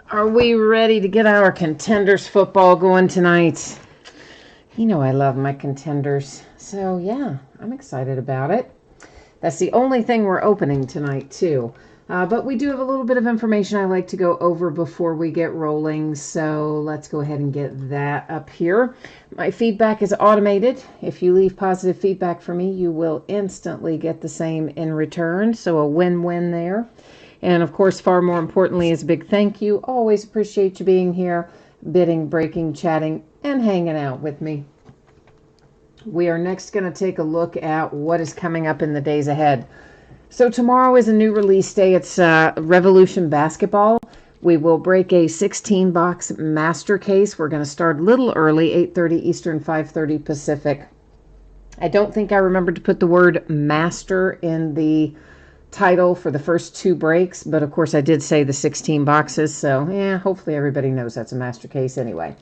Are we ready to get our contenders football going tonight? You know I love my contenders. So yeah, I'm excited about it. That's the only thing we're opening tonight too. But we do have a little bit of information I like to go over before we get rolling. So let's go ahead and get that up here. My feedback is automated. If you leave positive feedback for me, you will instantly get the same in return. So a win-win there. And of course, far more importantly, is a big thank you. Always appreciate you being here, bidding, breaking, chatting, and hanging out with me. We are next going to take a look at what is coming up in the days ahead. So tomorrow is a new release day. It's Revolution Basketball. We will break a 16-box master case. We're going to start a little early, 8:30 Eastern, 5:30 Pacific. I don't think I remembered to put the word master in the title for the first two breaks, but of course I did say the 16 boxes, so yeah, hopefully everybody knows that's a master case anyway.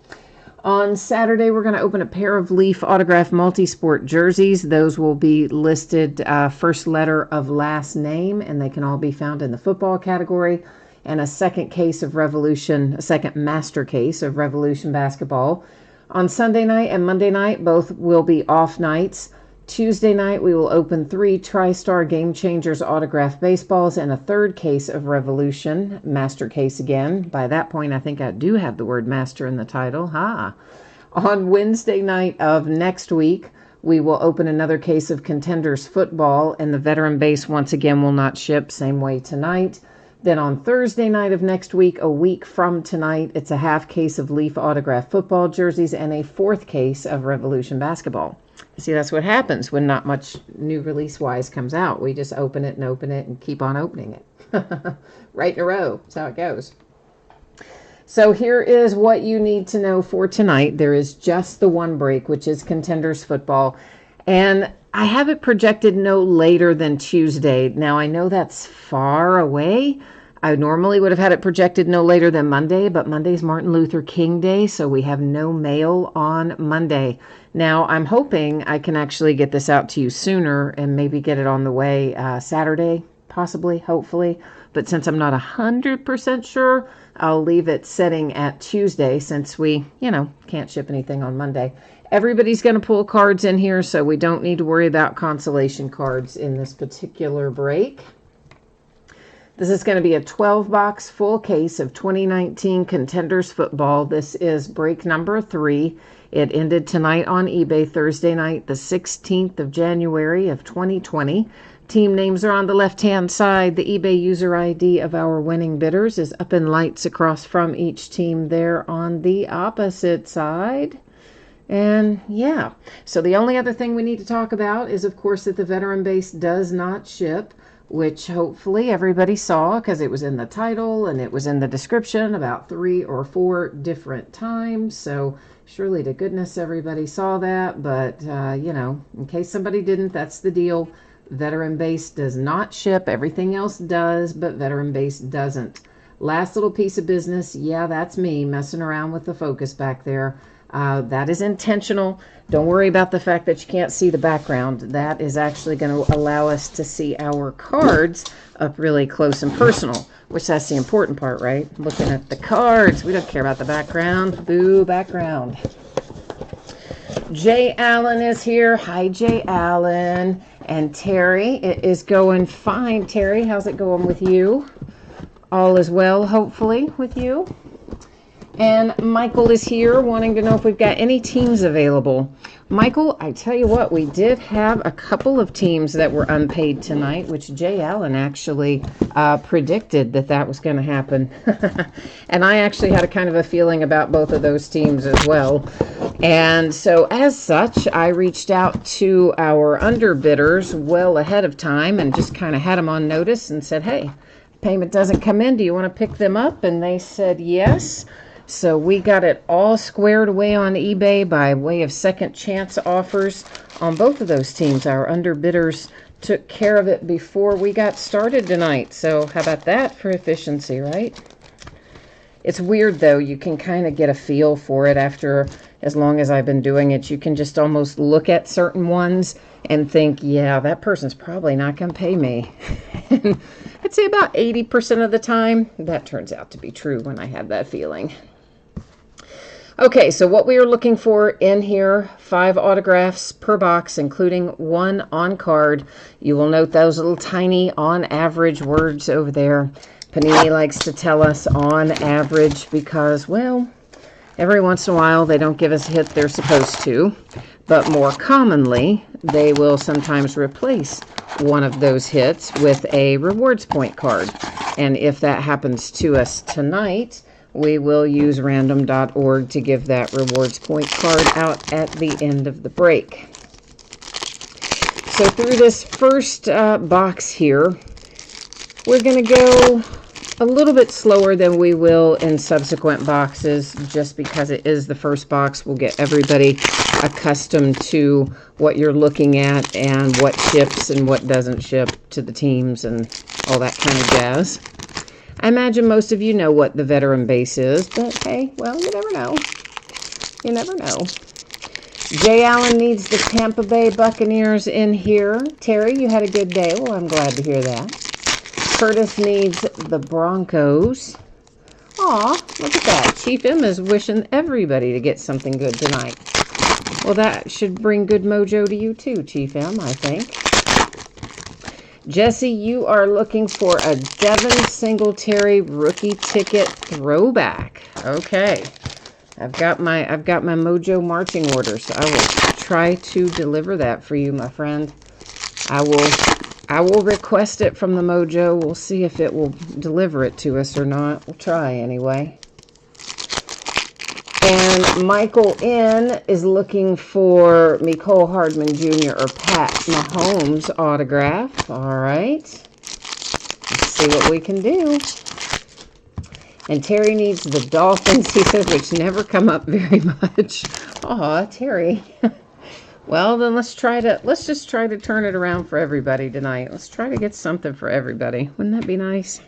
On Saturday, we're going to open a pair of Leaf autograph multi-sport jerseys. Those will be listed first letter of last name, and they can all be found in the football category. And a second case of Revolution, a second master case of Revolution basketball. On Sunday night and Monday night, both will be off nights. Tuesday night, we will open 3 TriStar Game Changers autograph baseballs and a third case of Revolution, master case again. By that point, I think I do have the word master in the title. On Wednesday night of next week, we will open another case of Contenders football, and the veteran base once again will not ship, same way tonight. Then on Thursday night of next week, a week from tonight, it's a half case of Leaf autograph football jerseys and a fourth case of Revolution basketball. See, that's what happens when not much new release-wise comes out. We just open it and keep on opening it. Right in a row. That's how it goes. So here is what you need to know for tonight. There is just the one break, which is Contenders football. And I have it projected no later than Tuesday. Now, I know that's far away. I normally would have had it projected no later than Monday, but Monday's Martin Luther King Day, so we have no mail on Monday. Now, I'm hoping I can actually get this out to you sooner and maybe get it on the way Saturday, possibly, hopefully. But since I'm not 100% sure, I'll leave it setting at Tuesday since we, can't ship anything on Monday. Everybody's going to pull cards in here, so we don't need to worry about consolation cards in this particular break. This is going to be a 12-box full case of 2019 Contenders football. This is break number 3. It ended tonight on eBay, Thursday night, the 16th of January of 2020. Team names are on the left-hand side. The eBay user ID of our winning bidders is up in lights across from each team there on the opposite side. And yeah, so the only other thing we need to talk about is, of course, that the veteran base does not ship, which hopefully everybody saw because it was in the title and it was in the description about 3 or 4 different times. So surely to goodness everybody saw that. But, in case somebody didn't, that's the deal. Veteran base does not ship. Everything else does, but veteran base doesn't. Last little piece of business. Yeah, that's me messing around with the focus back there. That is intentional. Don't worry about the fact that you can't see the background. That is actually going to allow us to see our cards up really close and personal, which that's the important part, right? Looking at the cards. We don't care about the background. Boo, background. Jay Allen is here. Hi, Jay Allen. And Terry, it is going fine. Terry, how's it going with you? All is well, hopefully, with you. And Michael is here wanting to know if we've got any teams available. Michael, I tell you what, we did have a couple of teams that were unpaid tonight, which Jay Allen actually predicted that was going to happen. And I actually had a kind of a feeling about both of those teams as well. And so as such, I reached out to our underbidders well ahead of time and just kind of had them on notice and said, hey, payment doesn't come in. Do you want to pick them up? And they said yes. So we got it all squared away on eBay by way of second chance offers on both of those teams. Our underbidders took care of it before we got started tonight. So how about that for efficiency, right? It's weird, though. You can kind of get a feel for it after as long as I've been doing it. You can just almost look at certain ones and think, yeah, that person's probably not going to pay me. I'd say about 80% of the time, that turns out to be true when I have that feeling. Okay, so what we are looking for in here, 5 autographs per box, including 1 on card. You will note those little tiny on average words over there. Panini likes to tell us on average because, well, every once in a while they don't give us a hit they're supposed to. But more commonly, they will sometimes replace one of those hits with a rewards point card. And if that happens to us tonight, we will use random.org to give that rewards point card out at the end of the break. So through this first box here, we're going to go a little bit slower than we will in subsequent boxes, just because it is the first box. We'll get everybody accustomed to what you're looking at and what ships and what doesn't ship to the teams and all that kind of jazz. I imagine most of you know what the veteran base is, but hey, well, you never know. You never know. Jay Allen needs the Tampa Bay Buccaneers in here. Terry, you had a good day. Well, I'm glad to hear that. Curtis needs the Broncos. Aw, look at that. Chief M is wishing everybody to get something good tonight. Well, that should bring good mojo to you too, Chief M, I think. Jesse, you are looking for a Devin Singletary rookie ticket throwback. Okay. I've got my mojo marching orders. I will try to deliver that for you, my friend. I will request it from the mojo. We'll see if it will deliver it to us or not. We'll try anyway. And Michael N. is looking for Mecole Hardman Jr. or Pat Mahomes autograph. All right. Let's see what we can do. And Terry needs the Dolphins, he says, which never come up very much. Aw, Terry. Well, then let's just try to turn it around for everybody tonight. Let's try to get something for everybody. Wouldn't that be nice?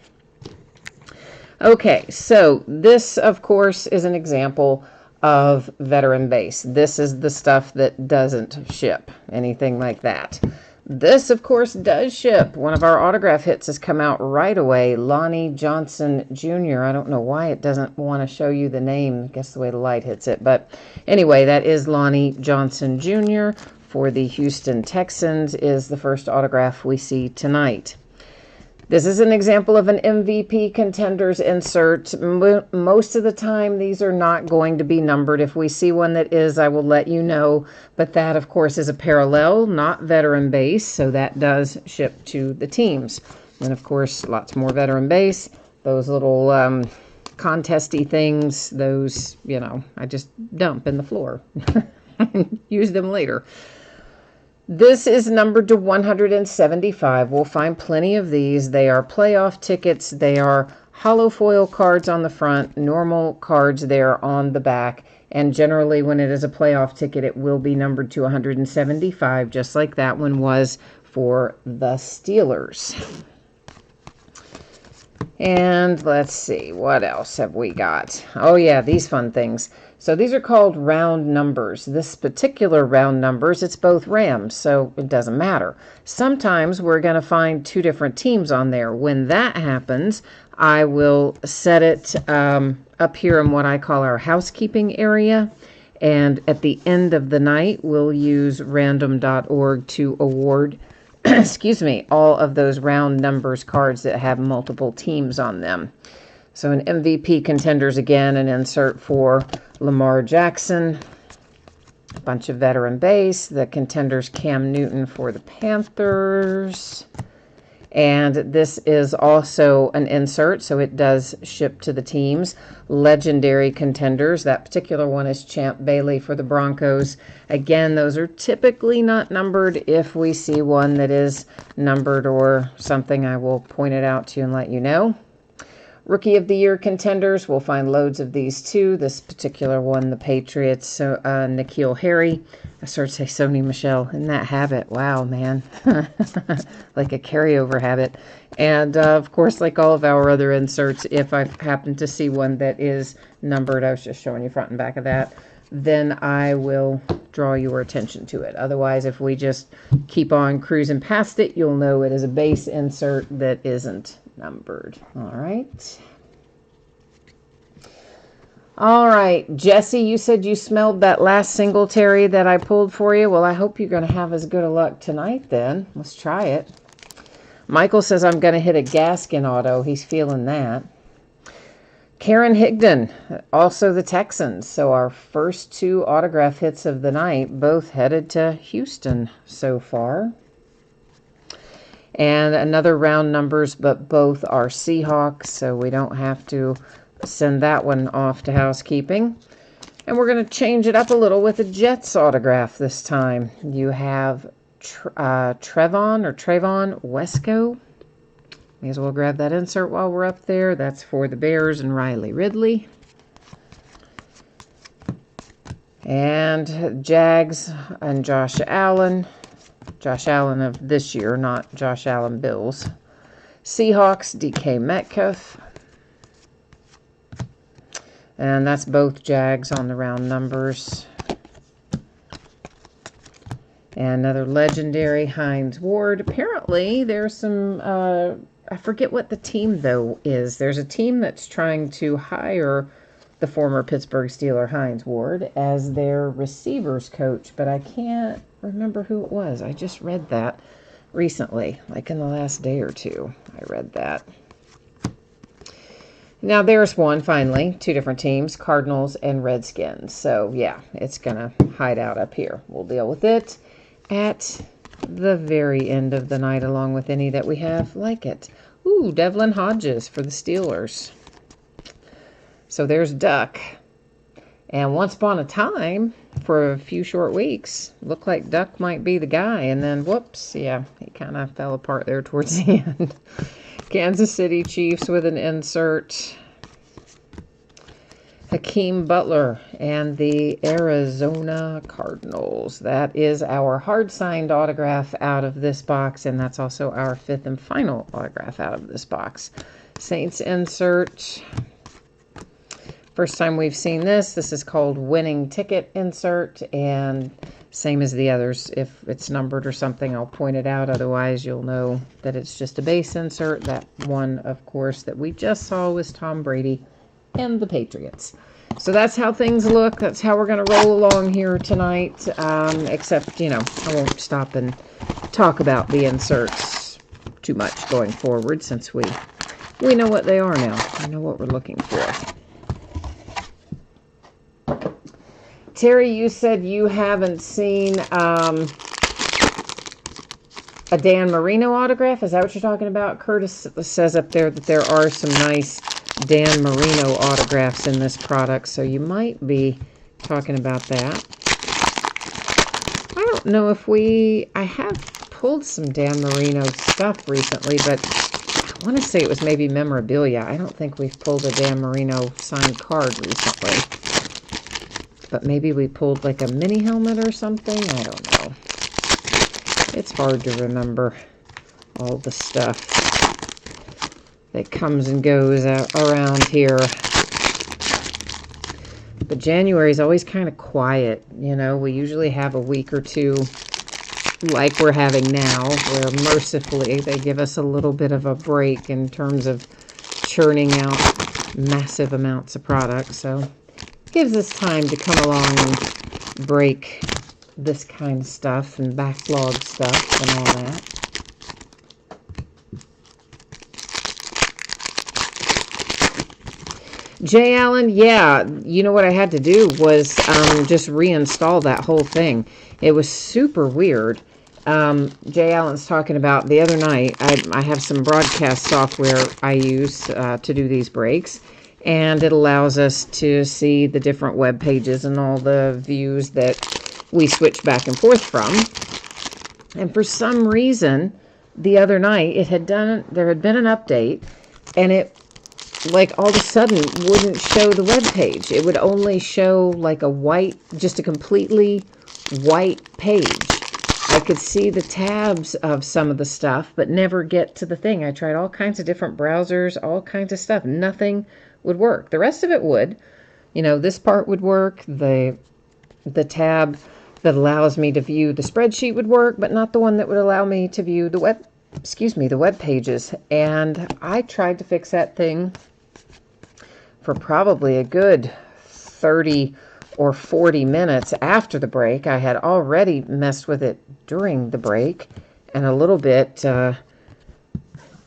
Okay, so this, of course, is an example of veteran base. This is the stuff that doesn't ship, anything like that. This, of course, does ship. One of our autograph hits has come out right away. Lonnie Johnson Jr. I don't know why it doesn't want to show you the name. I guess the way the light hits it. But anyway, that is Lonnie Johnson Jr. for the Houston Texans is the first autograph we see tonight. This is an example of an MVP contenders insert. Most of the time, these are not going to be numbered. If we see one that is, I will let you know. But that, of course, is a parallel, not veteran base. So that does ship to the teams. And, of course, lots more veteran base. Those little contesty things, those, you know, I just dump in the floor. Use them later. This is numbered to 175. We'll find plenty of these. They are playoff tickets. They are hollow foil cards on the front, normal cards there on the back. And generally, when it is a playoff ticket, it will be numbered to 175, just like that one was for the Steelers. And let's see, what else have we got? Oh, yeah, these fun things. So these are called round numbers. This particular round numbers, it's both Rams, so it doesn't matter. Sometimes we're going to find 2 different teams on there. When that happens, I will set it up here in what I call our housekeeping area. And at the end of the night, we'll use random.org to award excuse me, all of those round numbers cards that have multiple teams on them. So an MVP contenders again, an insert for Lamar Jackson, a bunch of veteran base, the contenders Cam Newton for the Panthers. And this is also an insert, so it does ship to the teams. Legendary contenders. That particular one is Champ Bailey for the Broncos. Again, those are typically not numbered. If we see one that is numbered or something, I will point it out to you and let you know. Rookie of the Year contenders, we'll find loads of these too. This particular one, the Patriots, so, N'Keal Harry. I started to say Sony Michel. Isn't that habit? Wow, man. Like a carryover habit. And, of course, like all of our other inserts, if I happen to see one that is numbered, I was just showing you front and back of that, then I will draw your attention to it. Otherwise, if we just keep on cruising past it, you'll know it is a base insert that isn't numbered. All right. All right, Jesse, you said you smelled that last Singletary that I pulled for you. Well, I hope you're going to have as good a luck tonight then. Let's try it. Michael says I'm going to hit a Gaskin auto. He's feeling that. Karen Higdon, also the Texans. So our first 2 autograph hits of the night, both headed to Houston so far. And another round numbers, but both are Seahawks, so we don't have to send that one off to housekeeping. And we're going to change it up a little with a Jets autograph this time. You have Trevon Wesco. May as well grab that insert while we're up there. That's for the Bears and Riley Ridley. And Jags and Josh Allen. Josh Allen of this year, not Josh Allen Bills. Seahawks, DK Metcalf. And that's both Jags on the round numbers. And another legendary Hines Ward. Apparently, there's some, I forget what the team, though, is. There's a team that's trying to hire the former Pittsburgh Steeler Hines Ward as their receivers coach, but I can't remember who it was. I just read that recently, like in the last day or two. I read that. Now, there's one, finally, 2 different teams, Cardinals and Redskins. So, yeah, it's going to hide out up here. We'll deal with it at the very end of the night, along with any that we have like it. Ooh, Devlin Hodges for the Steelers. So, there's Duck. And once upon a time, for a few short weeks, looked like Duck might be the guy. And then, whoops, yeah, he kind of fell apart there towards the end. Kansas City Chiefs with an insert. Hakeem Butler and the Arizona Cardinals. That is our hard-signed autograph out of this box, and that's also our 5th and final autograph out of this box. Saints insert. First time we've seen this. This is called winning ticket insert, and same as the others. If it's numbered or something, I'll point it out. Otherwise, you'll know that it's just a base insert. That one, of course, that we just saw was Tom Brady and the Patriots. So that's how things look. That's how we're going to roll along here tonight. Except, you know, I won't stop and talk about the inserts too much going forward, since we know what they are now. We know what we're looking for. Terry, you said you haven't seen a Dan Marino autograph. Is that what you're talking about? Curtis says up there that there are some nice Dan Marino autographs in this product, so you might be talking about that. I don't know if I have pulled some Dan Marino stuff recently, but I want to say it was maybe memorabilia. I don't think we've pulled a Dan Marino signed card recently. But maybe we pulled like a mini helmet or something. I don't know. It's hard to remember all the stuff that comes and goes around here. But January is always kind of quiet. You know, we usually have a week or two like we're having now, where mercifully they give us a little bit of a break in terms of churning out massive amounts of product. So gives us time to come along and break this kind of stuff and backlog stuff and all that. Jay Allen, yeah, you know what I had to do was just reinstall that whole thing. It was super weird. Jay Allen's talking about the other night, I have some broadcast software I use to do these breaks. And it allows us to see the different web pages and all the views that we switch back and forth from. And for some reason, the other night, there had been an update, and it, like, all of a sudden wouldn't show the web page. It would only show, like, just a completely white page. I could see the tabs of some of the stuff, but never get to the thing. I tried all kinds of different browsers, all kinds of stuff. Nothing would work. The rest of it would. You know, this part would work. The tab that allows me to view the spreadsheet would work, but not the one that would allow me to view the excuse me, the web pages. And I tried to fix that thing for probably a good 30 or 40 minutes after the break. I had already messed with it during the break and a little bit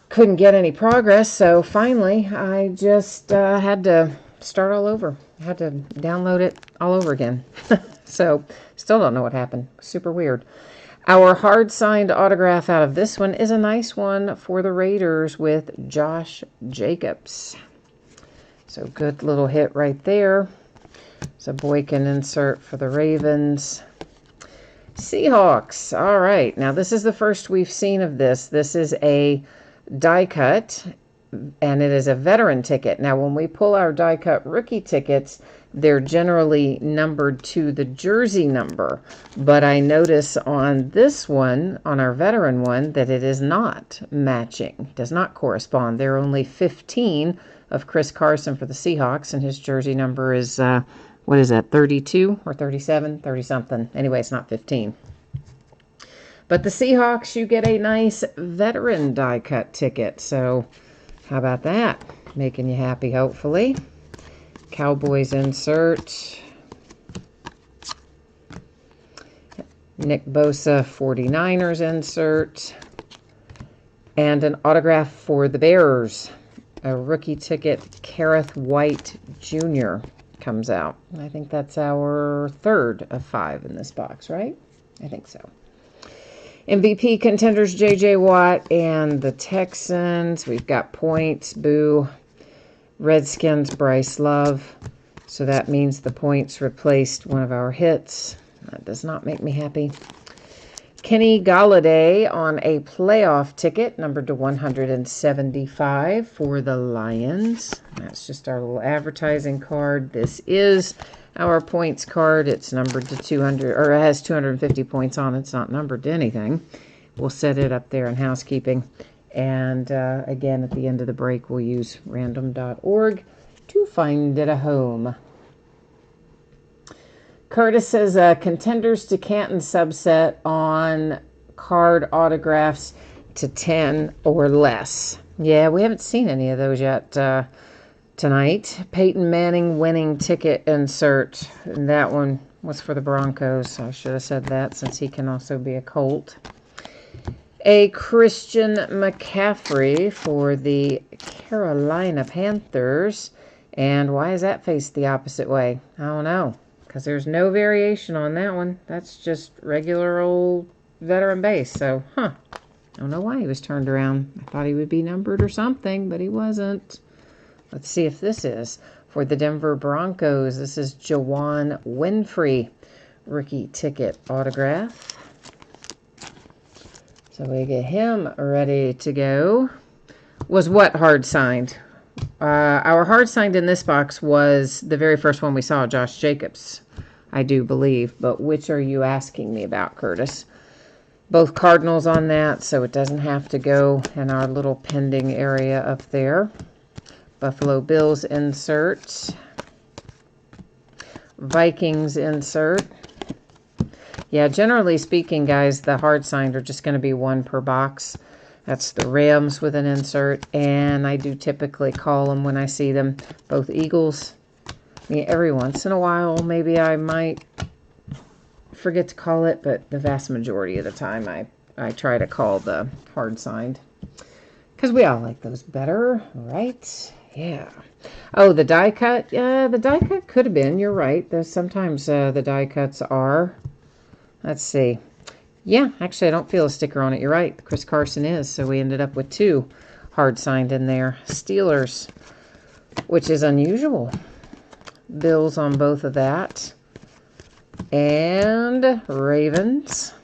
couldn't get any progress. So finally, I just had to start all over. I had to download it all over again. So still don't know what happened. Super weird. Our hard signed autograph out of this one is a nice one for the Raiders with Josh Jacobs. So good little hit right there. It's a Boykin insert for the Ravens. Seahawks. All right. Now this is the first we've seen of this. This is a die cut, and it is a veteran ticket. Now when we pull our die cut rookie tickets, they're generally numbered to the jersey number, but I notice on this one, on our veteran one, that it is not matching. It does not correspond. There are only 15 of Chris Carson for the Seahawks, and his jersey number is what is that, 32 or 37, 30 something. Anyway, it's not 15. But the Seahawks, you get a nice veteran die cut ticket. So how about that? Making you happy, hopefully. Cowboys insert. Nick Bosa 49ers insert. And an autograph for the Bears. A rookie ticket, Kareth White Jr. comes out. I think that's our third of 5 in this box, right? I think so. MVP contenders, J.J. Watt and the Texans. We've got points, boo. Redskins, Bryce Love. So that means the points replaced one of our hits. That does not make me happy. Kenny Galladay on a playoff ticket, numbered to 175 for the Lions. That's just our little advertising card. This is our points card. It's numbered to 200, or it has 250 points on it. It's not numbered to anything. We'll set it up there in housekeeping. And again, at the end of the break, we'll use random.org to find it a home. Curtis says contenders to Canton subset on card autographs to 10 or less. Yeah, we haven't seen any of those yet tonight. Peyton Manning winning ticket insert. And that one was for the Broncos. I should have said that since he can also be a Colt. A Christian McCaffrey for the Carolina Panthers. And why is that faced the opposite way? I don't know. Because there's no variation on that one. That's just regular old veteran base. So, I don't know why he was turned around. I thought he would be numbered or something, but he wasn't. Let's see if this is. For the Denver Broncos, this is Jawan Winfrey. Rookie ticket autograph. So we get him ready to go. Was what hard signed? Our hard signed in this box was the very first one we saw, Josh Jacobs, I do believe. But which are you asking me about, Curtis? Both Cardinals on that, so it doesn't have to go in our little pending area up there. Buffalo Bills insert. Vikings insert. Yeah, generally speaking, guys, the hard signed are just going to be one per box. That's the Rams with an insert, and I do typically call them when I see them, both Eagles. I mean, every once in a while, maybe I might forget to call it, but the vast majority of the time, I try to call the hard signed. Because we all like those better, right? Yeah. Oh, the die cut? Yeah, the die cut could have been. You're right. There's sometimes the die cuts are. Let's see. Yeah, actually, I don't feel a sticker on it. You're right. Chris Carson is. So we ended up with 2 hard signed in there. Steelers, which is unusual. Bills on both of that. And Ravens.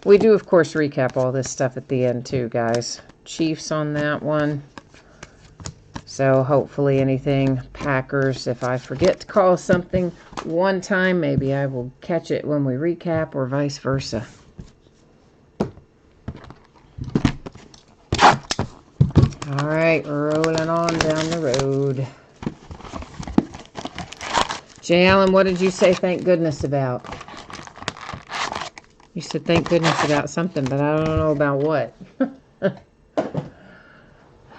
We do, of course, recap all this stuff at the end, too, guys. Chiefs on that one. So hopefully anything Packers, if I forget to call something one time, maybe I will catch it when we recap or vice versa. All right, rolling on down the road. Jay Allen, what did you say thank goodness about? You said thank goodness about something, but I don't know about what.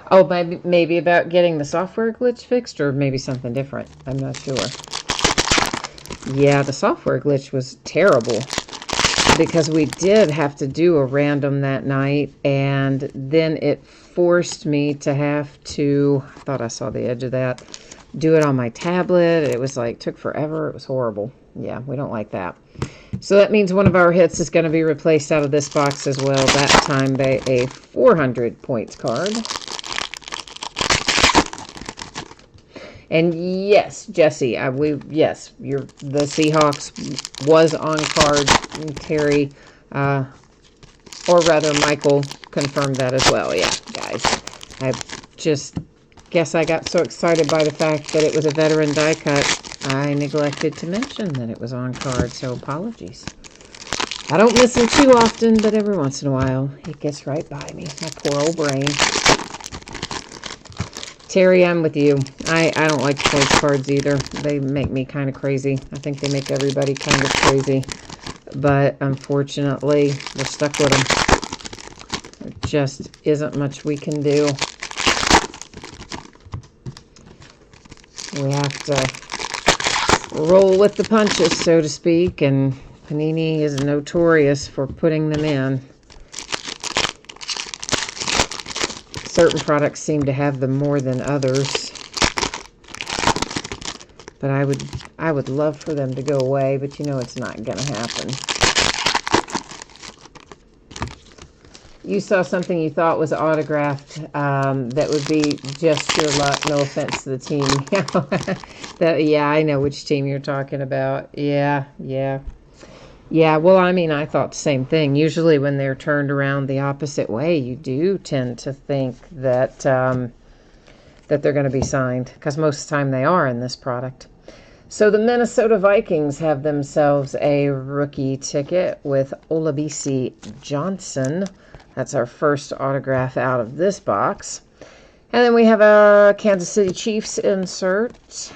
Oh, maybe about getting the software glitch fixed, or maybe something different. I'm not sure. Yeah, the software glitch was terrible because we did have to do a random that night, and then it forced me to have to, I thought I saw the edge of that, do it on my tablet. It was like, took forever. It was horrible. Yeah, we don't like that. So that means one of our hits is going to be replaced out of this box as well. That time by a 400 points card. And yes, Jesse, yes, the Seahawks was on card. Terry, or rather Michael, confirmed that as well. Yeah, guys, I just guess I got so excited by the fact that it was a veteran die cut, I neglected to mention that it was on card. So apologies. I don't miss him too often, but every once in a while, it gets right by me. My poor old brain. Terry, I'm with you. I don't like points cards either. They make me kind of crazy. I think they make everybody kind of crazy. But unfortunately, we're stuck with them. There just isn't much we can do. We have to roll with the punches, so to speak, and Panini is notorious for putting them in. Certain products seem to have them more than others. But I would love for them to go away, but you know it's not going to happen. You saw something you thought was autographed that would be just your luck. No offense to the team. Yeah, I know which team you're talking about. Yeah. Yeah, well, I mean, I thought the same thing. Usually when they're turned around the opposite way, you do tend to think that that they're going to be signed, because most of the time they are in this product. So the Minnesota Vikings have themselves a rookie ticket with Olabisi Johnson. That's our first autograph out of this box. And then we have a Kansas City Chiefs insert,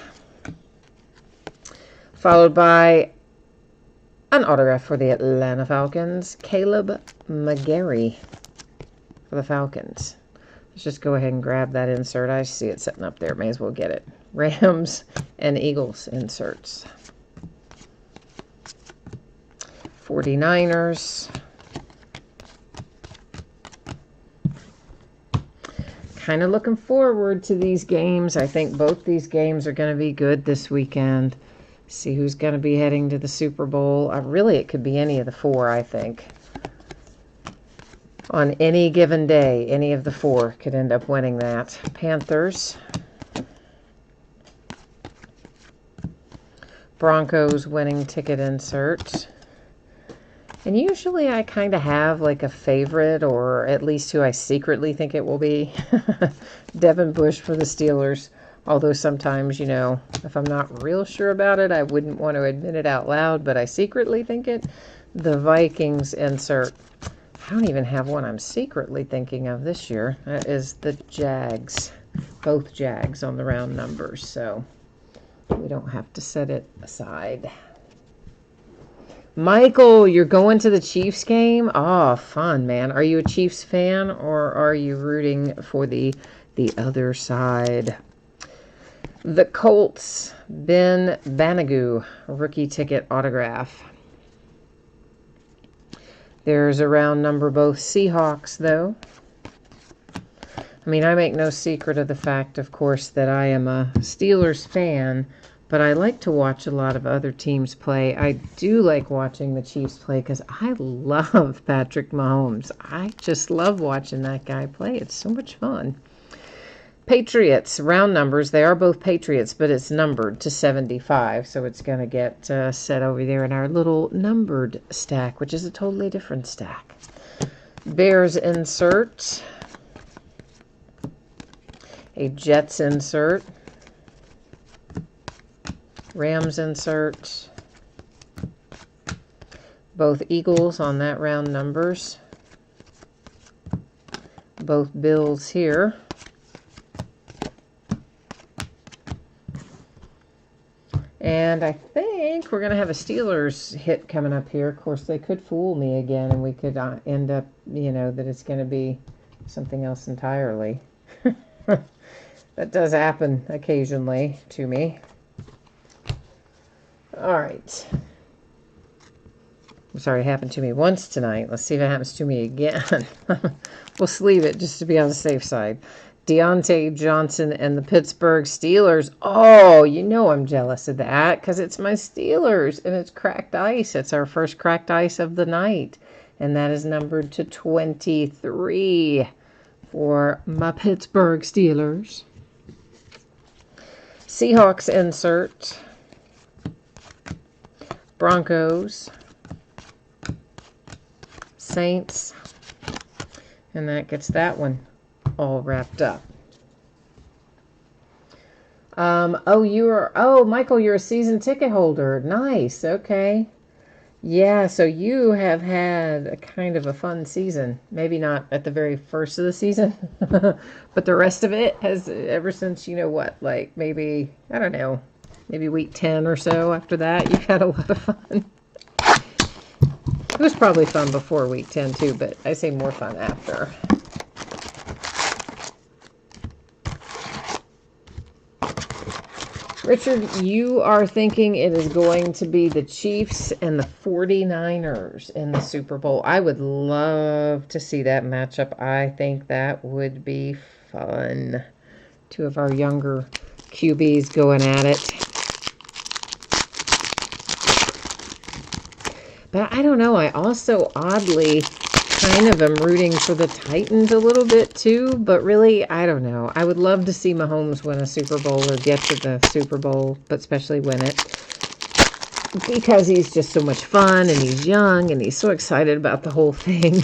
followed by an autograph for the Atlanta Falcons, Caleb McGarry for the Falcons. Let's just go ahead and grab that insert. I see it sitting up there. May as well get it. Rams and Eagles inserts. 49ers. Kind of looking forward to these games. I think both these games are going to be good this weekend. See who's going to be heading to the Super Bowl. Really, it could be any of the four, I think. On any given day, any of the four could end up winning that. Panthers. Broncos winning ticket insert. And usually I kind of have like a favorite, or at least who I secretly think it will be. Devin Bush for the Steelers. Although sometimes, you know, if I'm not real sure about it, I wouldn't want to admit it out loud, but I secretly think it. The Vikings insert. I don't even have one I'm secretly thinking of this year. That is the Jags. Both Jags on the round numbers, so we don't have to set it aside. Michael, you're going to the Chiefs game? Oh, fun, man. Are you a Chiefs fan, or are you rooting for the other side? The Colts, Ben Banagoo, rookie ticket autograph. There's a round number, both Seahawks, though. I mean, I make no secret of the fact, of course, that I am a Steelers fan, but I like to watch a lot of other teams play. I do like watching the Chiefs play because I love Patrick Mahomes. I just love watching that guy play. It's so much fun. Patriots, round numbers. They are both Patriots, but it's numbered to 75, so it's going to get set over there in our little numbered stack, which is a totally different stack. Bears insert. A Jets insert. Rams insert. Both Eagles on that round numbers. Both Bills here. And I think we're going to have a Steelers hit coming up here. Of course, they could fool me again, and we could end up, you know, that it's going to be something else entirely. That does happen occasionally to me. All right. I'm sorry, it happened to me once tonight. Let's see if it happens to me again. We'll sleeve it just to be on the safe side. Deontay Johnson and the Pittsburgh Steelers. Oh, you know I'm jealous of that because it's my Steelers and it's cracked ice. It's our first cracked ice of the night. And that is numbered to 23 for my Pittsburgh Steelers. Seahawks insert. Broncos. Saints. And that gets that one all wrapped up. Michael, you're a season ticket holder. Nice. Okay. Yeah, so you have had a kind of a fun season. Maybe not at the very first of the season, but the rest of it has, ever since, like maybe, I don't know, maybe week 10 or so after that, you've had a lot of fun. It was probably fun before week 10 too, but I say more fun after. Richard, you are thinking it is going to be the Chiefs and the 49ers in the Super Bowl. I would love to see that matchup. I think that would be fun. Two of our younger QBs going at it. But I don't know. I also oddly kind of am rooting for the Titans a little bit too. But really, I don't know. I would love to see Mahomes win a Super Bowl or get to the Super Bowl, but especially win it. Because he's just so much fun and he's young and he's so excited about the whole thing.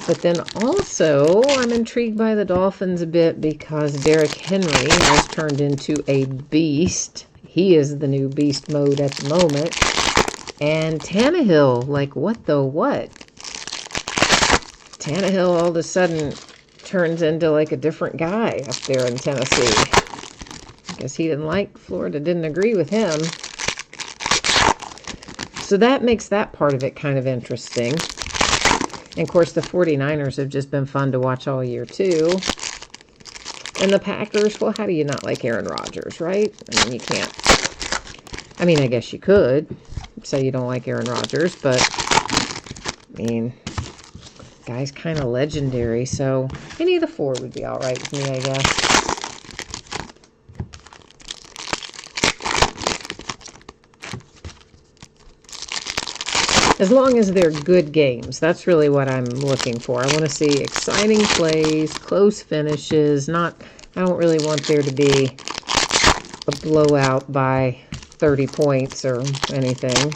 But then also, I'm intrigued by the Dolphins a bit because Derrick Henry has turned into a beast. He is the new beast mode at the moment. And Tannehill, like, what the what? Tannehill all of a sudden turns into like a different guy up there in Tennessee. I guess he didn't like Florida, didn't agree with him. So that makes that part of it kind of interesting. And of course, the 49ers have just been fun to watch all year too. And the Packers, well, how do you not like Aaron Rodgers, right? I mean, you can't. I mean, I guess you could say you don't like Aaron Rodgers, but I mean, guy's kind of legendary, so any of the four would be all right with me, I guess. As long as they're good games, that's really what I'm looking for. I want to see exciting plays, close finishes. I don't really want there to be a blowout by 30 points or anything.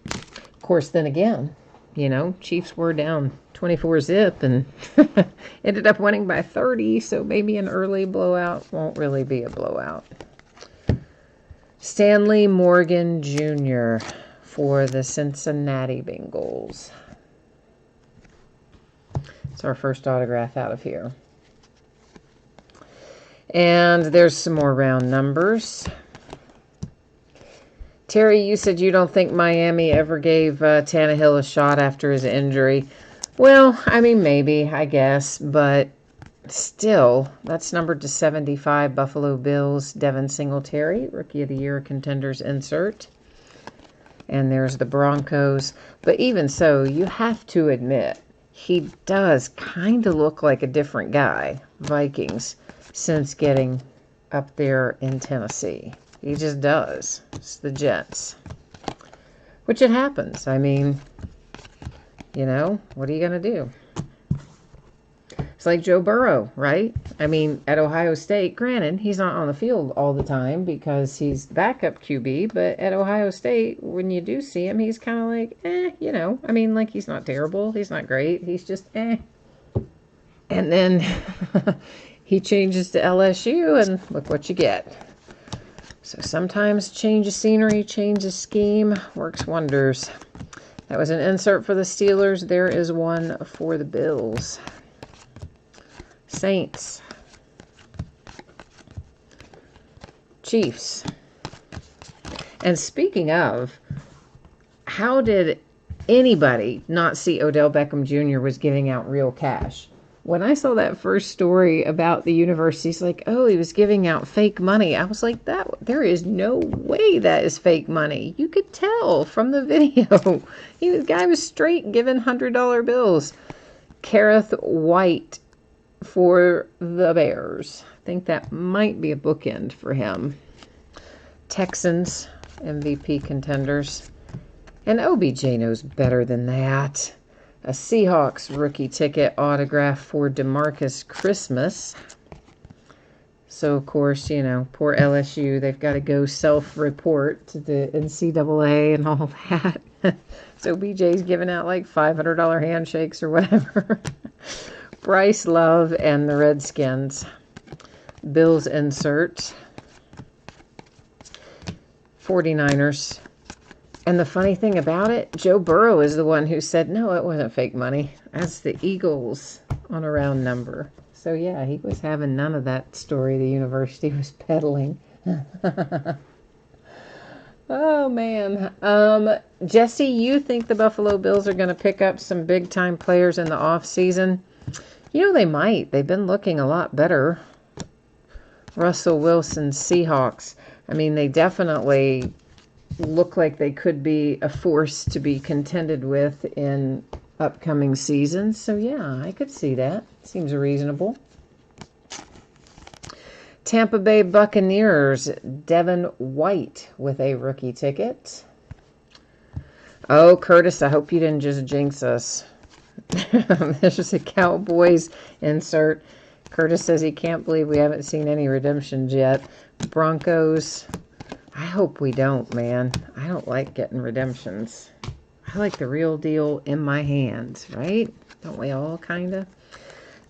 Of course, then again, Chiefs were down 24-zip and ended up winning by 30, so maybe an early blowout won't really be a blowout. Stanley Morgan Jr. for the Cincinnati Bengals. It's our first autograph out of here. And there's some more round numbers. Terry, you said you don't think Miami ever gave Tannehill a shot after his injury. Well, I mean, maybe, I guess. But still, that's numbered to 75. Buffalo Bills, Devin Singletary, Rookie of the Year, Contenders insert. And there's the Broncos. But even so, you have to admit, he does kind of look like a different guy, Vikings, since getting up there in Tennessee. He just does. It's the Jets. Which it happens. I mean, what are you going to do? It's like Joe Burrow, right? I mean, at Ohio State, granted, he's not on the field all the time because he's backup QB, but at Ohio State, when you do see him, he's kind of like, I mean, like, he's not terrible. He's not great. He's just, And then he changes to LSU, and look what you get. So sometimes change of scenery, change of scheme works wonders. That was an insert for the Steelers. There is one for the Bills. Saints. Chiefs. And speaking of, how did anybody not see Odell Beckham Jr. was giving out real cash. When I saw that first story about the universities, like, oh, he was giving out fake money, I was like, there is no way that is fake money. You could tell from the video. The guy was straight giving $100 bills. Kareth White for the Bears. I think that might be a bookend for him. Texans, MVP contenders. And OBJ knows better than that. A Seahawks rookie ticket autograph for DeMarcus Christmas. So, of course, you know, poor LSU, they've got to go self-report to the NCAA and all that. So OBJ's giving out like $500 handshakes or whatever. Bryce Love and the Redskins. Bills insert. 49ers. And the funny thing about it, Joe Burrow is the one who said, no, it wasn't fake money. That's the Eagles on a round number. So, yeah, he was having none of that story the university was peddling. Oh, man. Jesse, you think the Buffalo Bills are going to pick up some big-time players in the offseason? You know, they might. They've been looking a lot better. Russell Wilson, Seahawks. I mean, they definitely look like they could be a force to be contended with in upcoming seasons. So, yeah, I could see that. Seems reasonable. Tampa Bay Buccaneers, Devin White with a rookie ticket. Oh, Curtis, I hope you didn't just jinx us. There's a Cowboys insert. Curtis says he can't believe we haven't seen any redemptions yet. Broncos. I hope we don't, man. I don't like getting redemptions. I like the real deal in my hands, right? Don't we all, kind of?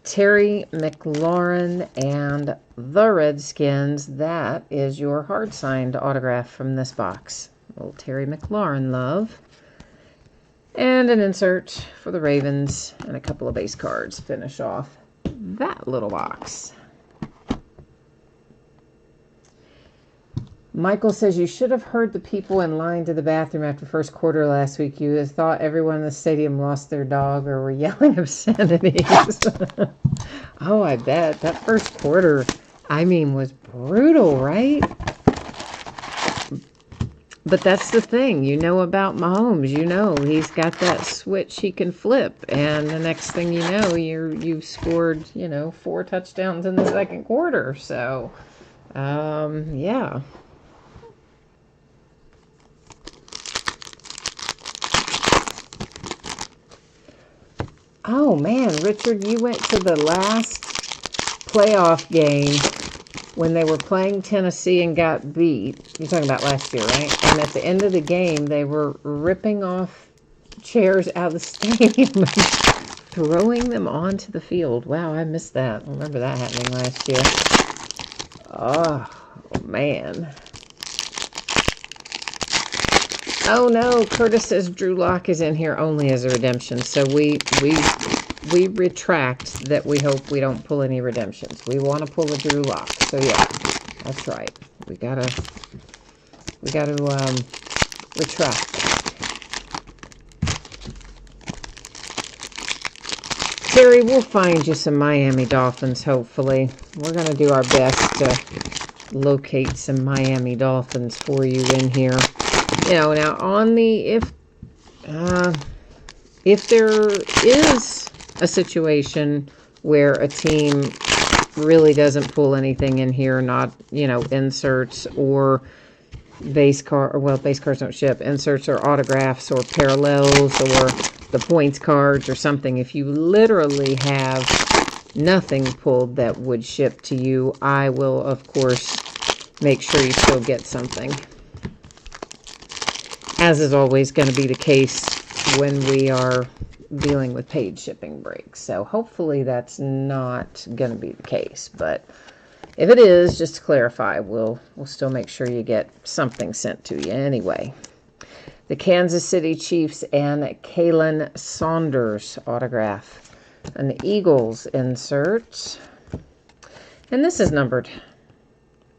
Terry McLaurin and the Redskins. That is your hard-signed autograph from this box. Little Terry McLaurin love. And an insert for the Ravens and a couple of base cards. Finish off that little box. Michael says, you should have heard the people in line to the bathroom after first quarter last week. You thought everyone in the stadium lost their dog or were yelling obscenities. Oh, I bet. That first quarter, I mean, was brutal, right? But that's the thing. You know about Mahomes. You know he's got that switch he can flip. And the next thing you know, you've scored, 4 touchdowns in the second quarter. So, yeah. Oh, man, Richard, you went to the last playoff game when they were playing Tennessee and got beat. You're talking about last year, right? And at the end of the game, they were ripping off chairs out of the stadium and throwing them onto the field. Wow, I missed that. I remember that happening last year. Oh, man. Oh no, Curtis says Drew Lock is in here only as a redemption. So we retract that. We hope we don't pull any redemptions. We want to pull a Drew Lock. So yeah, that's right. We gotta retract that. Terry, we'll find you some Miami Dolphins, hopefully. We're gonna do our best to locate some Miami Dolphins for you in here. Now on the, if there is a situation where a team really doesn't pull anything in here, not, inserts or base card, well, base cards don't ship, inserts or autographs or parallels or the points cards or something, if you literally have nothing pulled that would ship to you, I will, of course, make sure you still get something. As is always going to be the case when we are dealing with paid shipping breaks. So hopefully that's not going to be the case. But if it is, just to clarify, we'll still make sure you get something sent to you anyway. The Kansas City Chiefs and Kalen Saunders autograph. An Eagles insert. And this is numbered.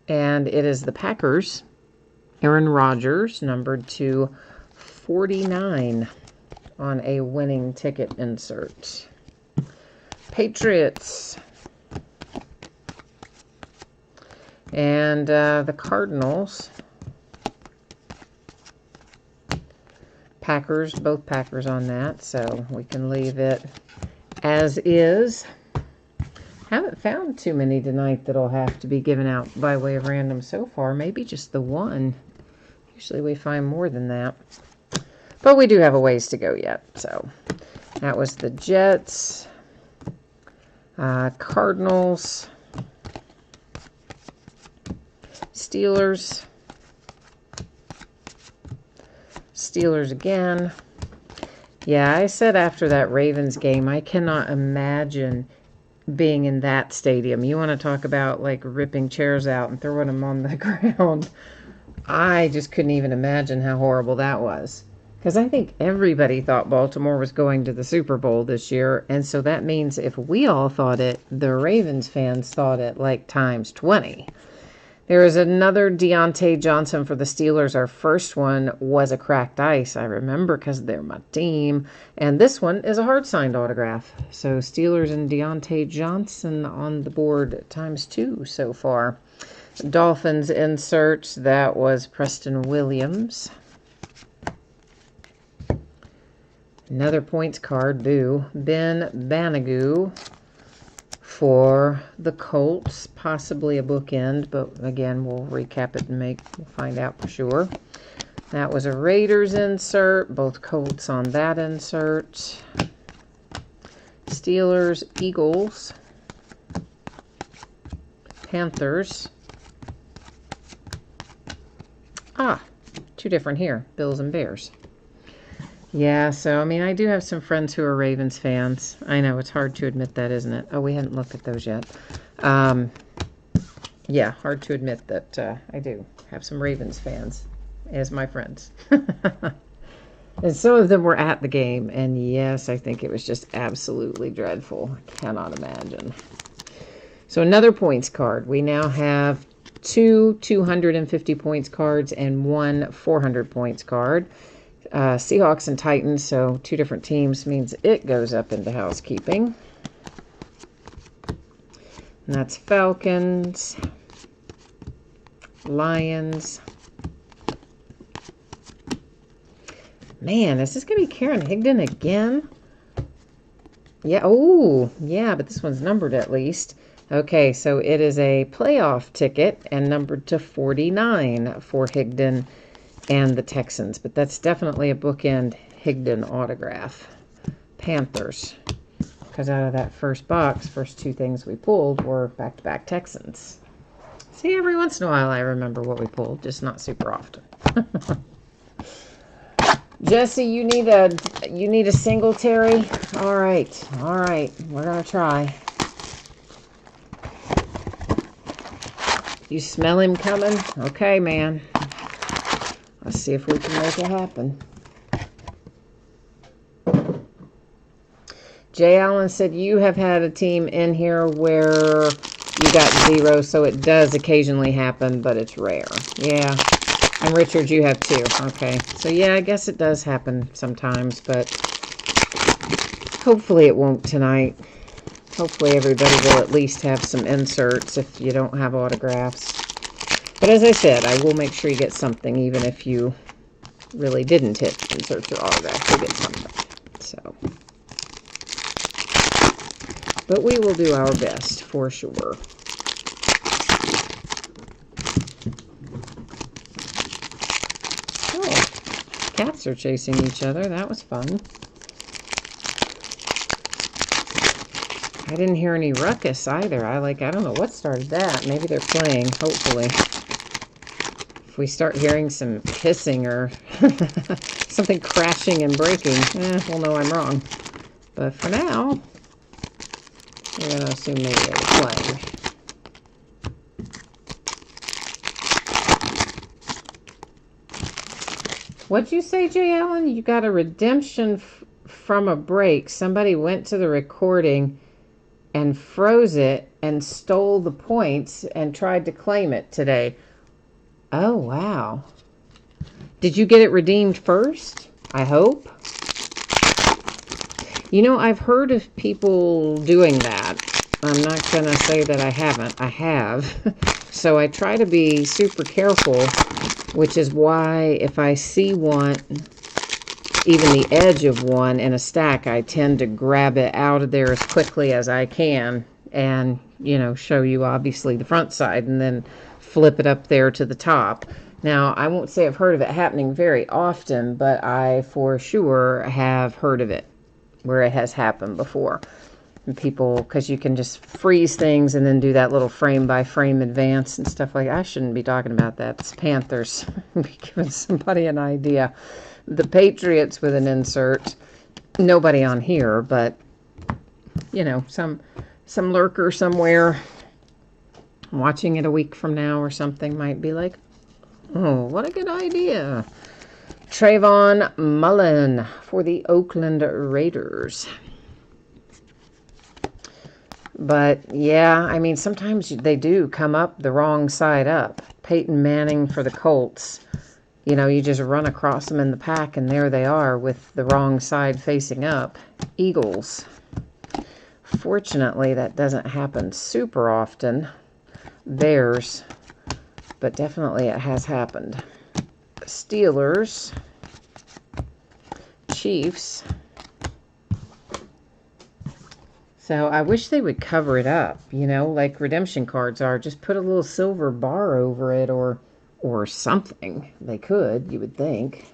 And it is the Packers. Aaron Rodgers, numbered to 49 on a winning ticket insert. Patriots. And the Cardinals. Packers, both Packers on that, so we can leave it as is. Haven't found too many tonight that'll have to be given out by way of random so far. Maybe just the one. Usually we find more than that. But we do have a ways to go yet. So that was the Jets, Cardinals, Steelers, Steelers again. Yeah, I said after that Ravens game, I cannot imagine being in that stadium. You want to talk about like ripping chairs out and throwing them on the ground. I just couldn't even imagine how horrible that was. Because I think everybody thought Baltimore was going to the Super Bowl this year. And so that means if we all thought it, the Ravens fans thought it like times 20. There is another Deontay Johnson for the Steelers. Our first one was a cracked ice. I remember because they're my team. And this one is a hard signed autograph. So Steelers and Deontay Johnson on the board times 2 so far. Dolphins insert. That was Preston Williams. Another points card, boo. Ben Banagoo for the Colts. Possibly a bookend, but again, we'll recap it and we'll find out for sure. That was a Raiders insert. Both Colts on that insert. Steelers, Eagles, Panthers. Two different here. Bills and Bears. Yeah, so, I mean, I do have some friends who are Ravens fans. I know, it's hard to admit that, isn't it? Oh, we hadn't looked at those yet. Yeah, hard to admit that I do have some Ravens fans as my friends. And some of them were at the game, and yes, I think it was just absolutely dreadful. I cannot imagine. So another points card. We now have 2 250 points cards and 1 400 points card. Seahawks and Titans, so 2 different teams means it goes up into housekeeping. And that's Falcons, Lions. Man, is this going to be Karen Higdon again? Yeah, oh, yeah, but this one's numbered at least. Okay, so it is a playoff ticket and numbered to 49 for Higdon and the Texans, but that's definitely a bookend Higdon autograph. Panthers, because out of that first box, first 2 things we pulled were back-to-back Texans. See, every once in a while I remember what we pulled, just not super often. Jesse, you need a Singletary? All right, we're gonna try. You smell him coming? Okay, man. Let's see if we can make it happen. Jay Allen said you have had a team in here where you got 0, so it does occasionally happen, but it's rare. Yeah. And Richard, you have 2. Okay. So yeah, I guess it does happen sometimes, but hopefully it won't tonight. Hopefully everybody will at least have some inserts if you don't have autographs. But as I said, I will make sure you get something, even if you really didn't hit inserts or autographs, you'll get something. So, but we will do our best for sure. Oh, cats are chasing each other. That was fun. I didn't hear any ruckus either. I don't know what started that. Maybe they're playing, hopefully. If we start hearing some hissing or something crashing and breaking, we'll know I'm wrong. But for now, we're going to assume maybe they're playing. What'd you say, Jay Allen? You got a redemption from a break. Somebody went to the recording and froze it and stole the points and tried to claim it today. Oh, wow. Did you get it redeemed first? I hope. You know, I've heard of people doing that. I'm not going to say that I haven't. I have. So I try to be super careful, which is why if I see one, even the edge of one in a stack, I tend to grab it out of there as quickly as I can and, you know, show you obviously the front side and then flip it up there to the top. Now, I won't say I've heard of it happening very often, but I for sure have heard of it where it has happened before. And people, because you can just freeze things and then do that little frame by frame advance and stuff like that. I shouldn't be talking about that. It's Panthers. Be giving somebody an idea. The Patriots with an insert. Nobody on here, but, you know, some lurker somewhere watching it a week from now or something might be like, oh, what a good idea. Trayvon Mullen for the Oakland Raiders. But, yeah, I mean, sometimes they do come up the wrong side up. Peyton Manning for the Colts. You know, you just run across them in the pack, and there they are with the wrong side facing up. Eagles. Fortunately, that doesn't happen super often. Bears. But definitely it has happened. Steelers. Chiefs. So I wish they would cover it up, you know, like redemption cards are. Just put a little silver bar over it or something. They could, you would think.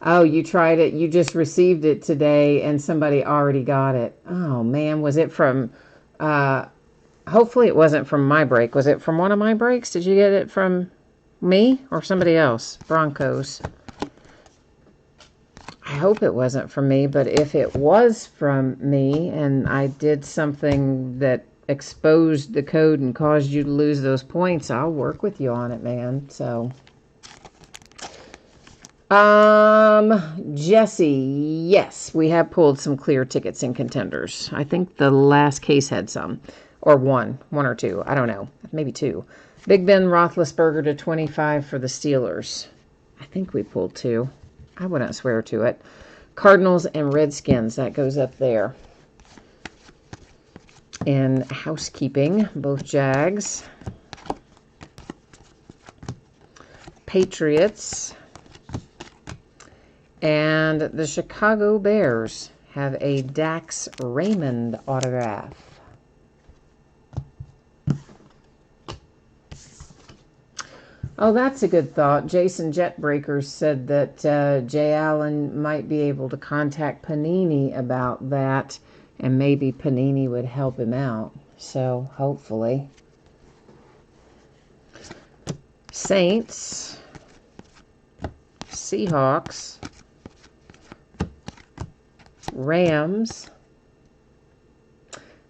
Oh, you tried it. You just received it today and somebody already got it. Oh, man. Was it from, hopefully it wasn't from my break. Was it from one of my breaks? Did you get it from me or somebody else? Broncos. I hope it wasn't from me, but if it was from me and I did something that exposed the code and caused you to lose those points, I'll work with you on it, man. So, Jesse, yes, we have pulled some clear tickets in contenders. I think the last case had some, or one or two. I don't know, maybe two. Big Ben Roethlisberger to 25 for the Steelers. I think we pulled two. I wouldn't swear to it. Cardinals and Redskins, that goes up there. In housekeeping, both Jags. Patriots. And the Chicago Bears have a Dax Raymond autograph. Oh, that's a good thought. Jason Jetbreakers said that Jay Allen might be able to contact Panini about that, and maybe Panini would help him out. So, hopefully. Saints. Seahawks. Rams.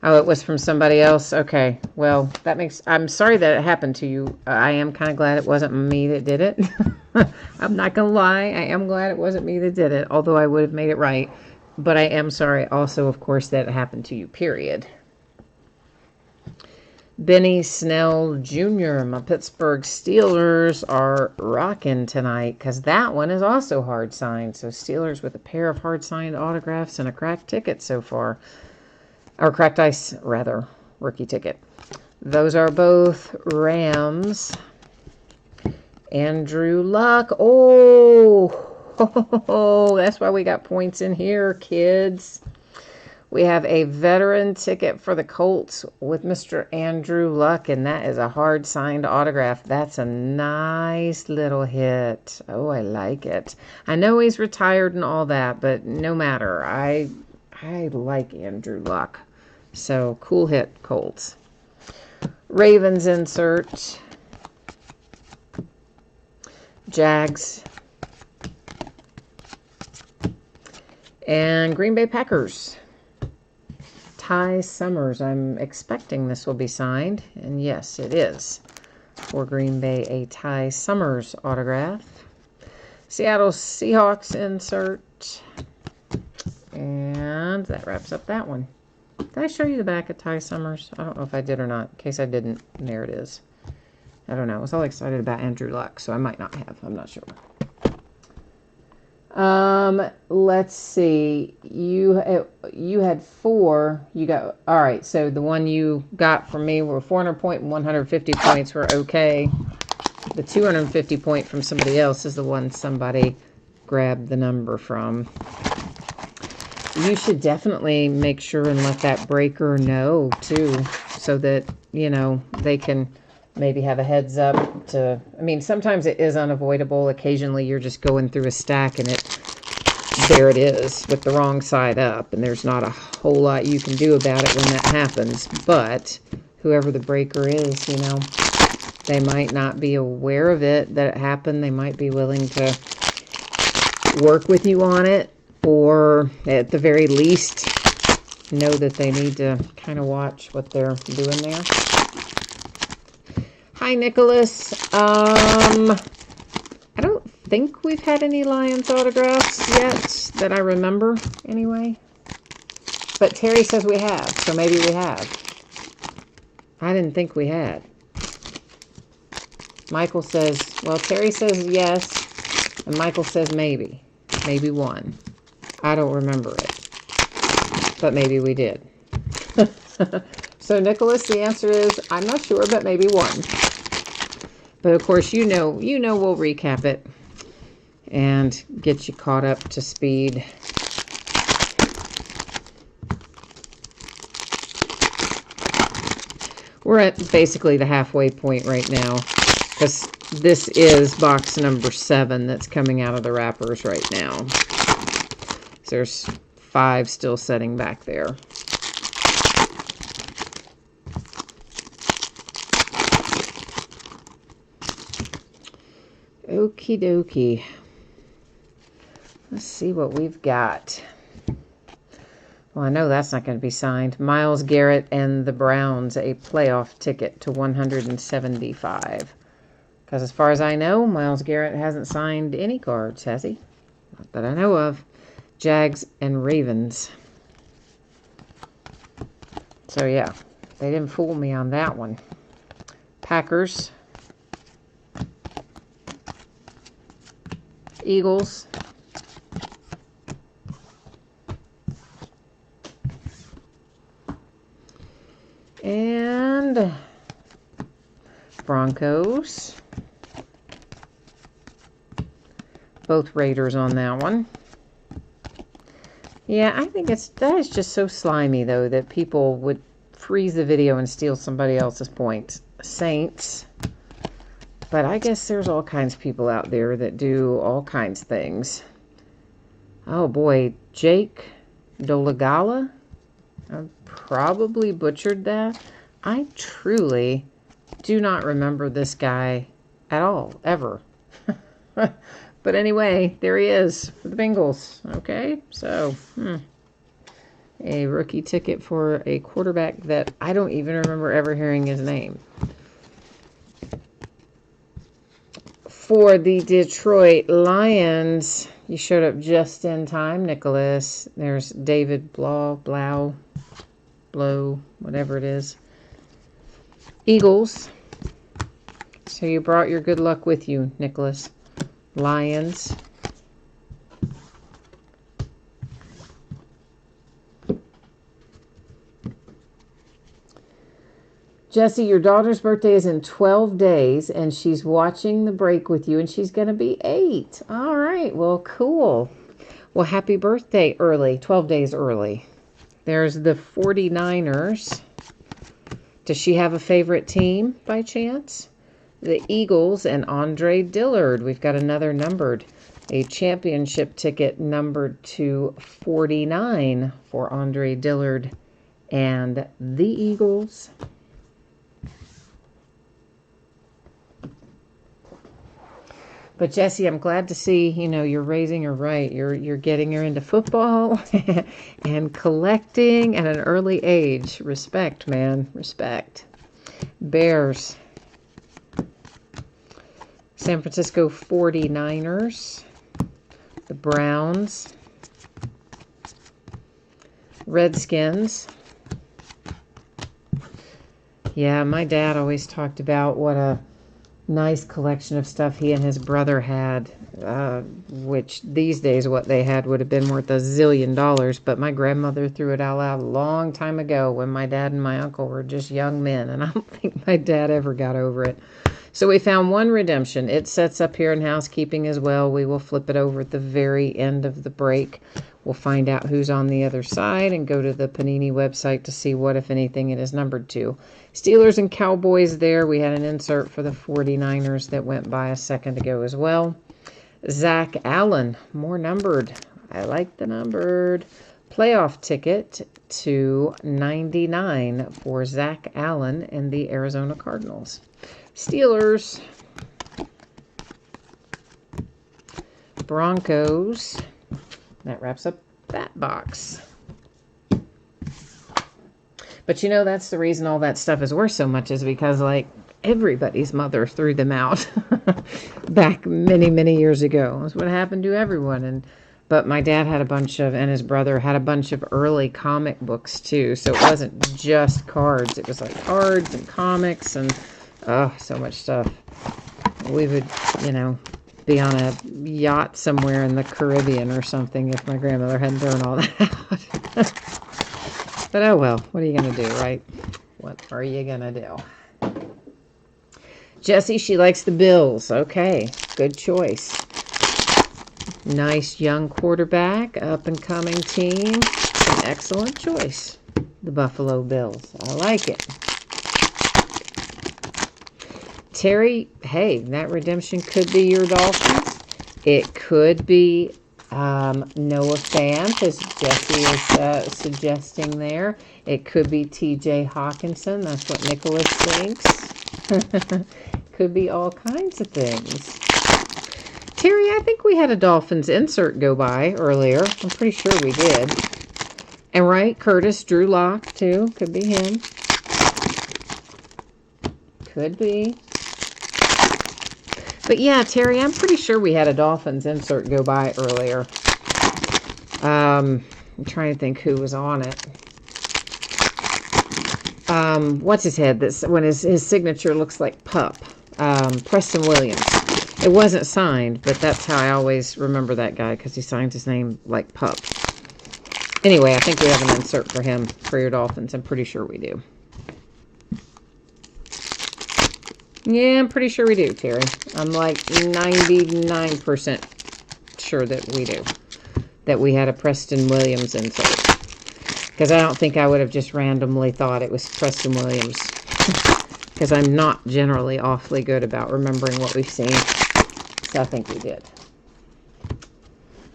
Oh, it was from somebody else? Okay. Well, that makes... I'm sorry that it happened to you. I am kind of glad it wasn't me that did it. I'm not going to lie. I am glad it wasn't me that did it, although I would have made it right. But I am sorry also, of course, that it happened to you, period. Benny Snell Jr., my Pittsburgh Steelers are rocking tonight because that one is also hard signed. So Steelers with a pair of hard signed autographs and a cracked ticket so far. Or cracked ice, rather. Rookie ticket. Those are both Rams. Andrew Luck. Oh, that's why we got points in here, kids. We have a veteran ticket for the Colts with Mr. Andrew Luck, and that is a hard signed autograph. That's a nice little hit. Oh, I like it. I know he's retired and all that, but no matter. I like Andrew Luck. So, cool hit, Colts. Ravens insert. Jags. And Green Bay Packers. Ty Summers. I'm expecting this will be signed. And yes, it is. For Green Bay, a Ty Summers autograph. Seattle Seahawks insert. And that wraps up that one. Did I show you the back of Ty Summers? I don't know if I did or not. In case I didn't, there it is. I don't know. I was all excited about Andrew Luck, so I might not have. I'm not sure. Let's see. You had 4. You got, all right. So the one you got from me were 400 point and 150 points were okay. The 250 point from somebody else is the one somebody grabbed the number from. You should definitely make sure and let that breaker know too, so that, you know, they can maybe have a heads up to, I mean, sometimes it is unavoidable. Occasionally you're just going through a stack and there it is with the wrong side up, and there's not a whole lot you can do about it when that happens. But whoever the breaker is, you know, they might not be aware of it, that it happened. They might be willing to work with you on it, or at the very least know that they need to kind of watch what they're doing there. Hi, Nicholas. I don't think we've had any Lions autographs yet that I remember anyway. But Terry says we have, so maybe we have. I didn't think we had. Michael says, well, Terry says yes, and Michael says maybe. Maybe one. I don't remember it, but maybe we did. So, Nicholas, the answer is, I'm not sure, but maybe one. But, of course, you know we'll recap it and get you caught up to speed. We're at basically the halfway point right now, because this is box number 7 that's coming out of the wrappers right now. So there's 5 still sitting back there. Okie dokie. Let's see what we've got. Well, I know that's not going to be signed. Myles Garrett and the Browns, a playoff ticket to 175. Because as far as I know, Myles Garrett hasn't signed any cards, has he? Not that I know of. Jags and Ravens. So, yeah, they didn't fool me on that one. Packers. Eagles. And Broncos. Both Raiders on that one. Yeah, I think that is just so slimy, though, that people would freeze the video and steal somebody else's points. Saints. But I guess there's all kinds of people out there that do all kinds of things. Oh, boy. Jake Dolagala? I probably butchered that. I truly do not remember this guy at all, ever. But anyway, there he is for the Bengals. Okay, so a rookie ticket for a quarterback that I don't even remember ever hearing his name. For the Detroit Lions, you showed up just in time, Nicholas. There's David Blow, whatever it is. Eagles. So you brought your good luck with you, Nicholas. Lions. Jesse, your daughter's birthday is in 12 days, and she's watching the break with you, and she's going to be 8. All right, well, cool. Well, happy birthday early, 12 days early. There's the 49ers. Does she have a favorite team by chance? The Eagles and Andre Dillard. We've got another numbered. A championship ticket numbered to 49 for Andre Dillard and the Eagles. But Jesse, I'm glad to see, you're raising her right. You're getting her into football and collecting at an early age. Respect, man. Respect. Bears. San Francisco 49ers. The Browns. Redskins. Yeah, my dad always talked about what a Nice collection of stuff he and his brother had, which these days what they had would have been worth $1 zillion, but my grandmother threw it all out a long time ago when my dad and my uncle were just young men, and I don't think my dad ever got over it. So we found one redemption. It sets up here in housekeeping as well. We will flip it over at the very end of the break. We'll find out who's on the other side and go to the Panini website to see what, if anything, it is numbered to. Steelers and Cowboys there. We had an insert for the 49ers that went by a second ago as well. Zach Allen, more numbered. I like the numbered. Playoff ticket to 99 for Zach Allen and the Arizona Cardinals. Steelers. Broncos. That wraps up that box. But you know, that's the reason all that stuff is worth so much, is because, like, everybody's mother threw them out back many, many years ago. That's what happened to everyone. But my dad had a bunch of, and his brother had a bunch of early comic books too. So it wasn't just cards. It was like cards and comics and, oh, so much stuff. We would, you know, be on a yacht somewhere in the Caribbean or something if my grandmother hadn't thrown all that out. But oh well, what are you going to do, right? What are you going to do? Jessie, she likes the Bills. Okay, good choice. Nice young quarterback, up-and-coming team. An excellent choice. The Buffalo Bills. I like it. Terry, hey, that redemption could be your Dolphins. It could be Noah Fant, as Jesse is suggesting there. It could be TJ Hawkinson. That's what Nicholas thinks. Could be all kinds of things. Terry, I think we had a Dolphins insert go by earlier. I'm pretty sure we did. And right, Curtis, Drew Lock, too. Could be him. Could be. But yeah, Terry, I'm pretty sure we had a Dolphins insert go by earlier. I'm trying to think who was on it. What's his head? That's when his signature looks like pup. Preston Williams. It wasn't signed, but that's how I always remember that guy, because he signed his name like pup. Anyway, I think we have an insert for him for your Dolphins. I'm pretty sure we do. Yeah, I'm pretty sure we do, Terry. I'm like 99% sure that we do. That we had a Preston Williams insert. Because I don't think I would have just randomly thought it was Preston Williams. Because I'm not generally awfully good about remembering what we've seen. So I think we did.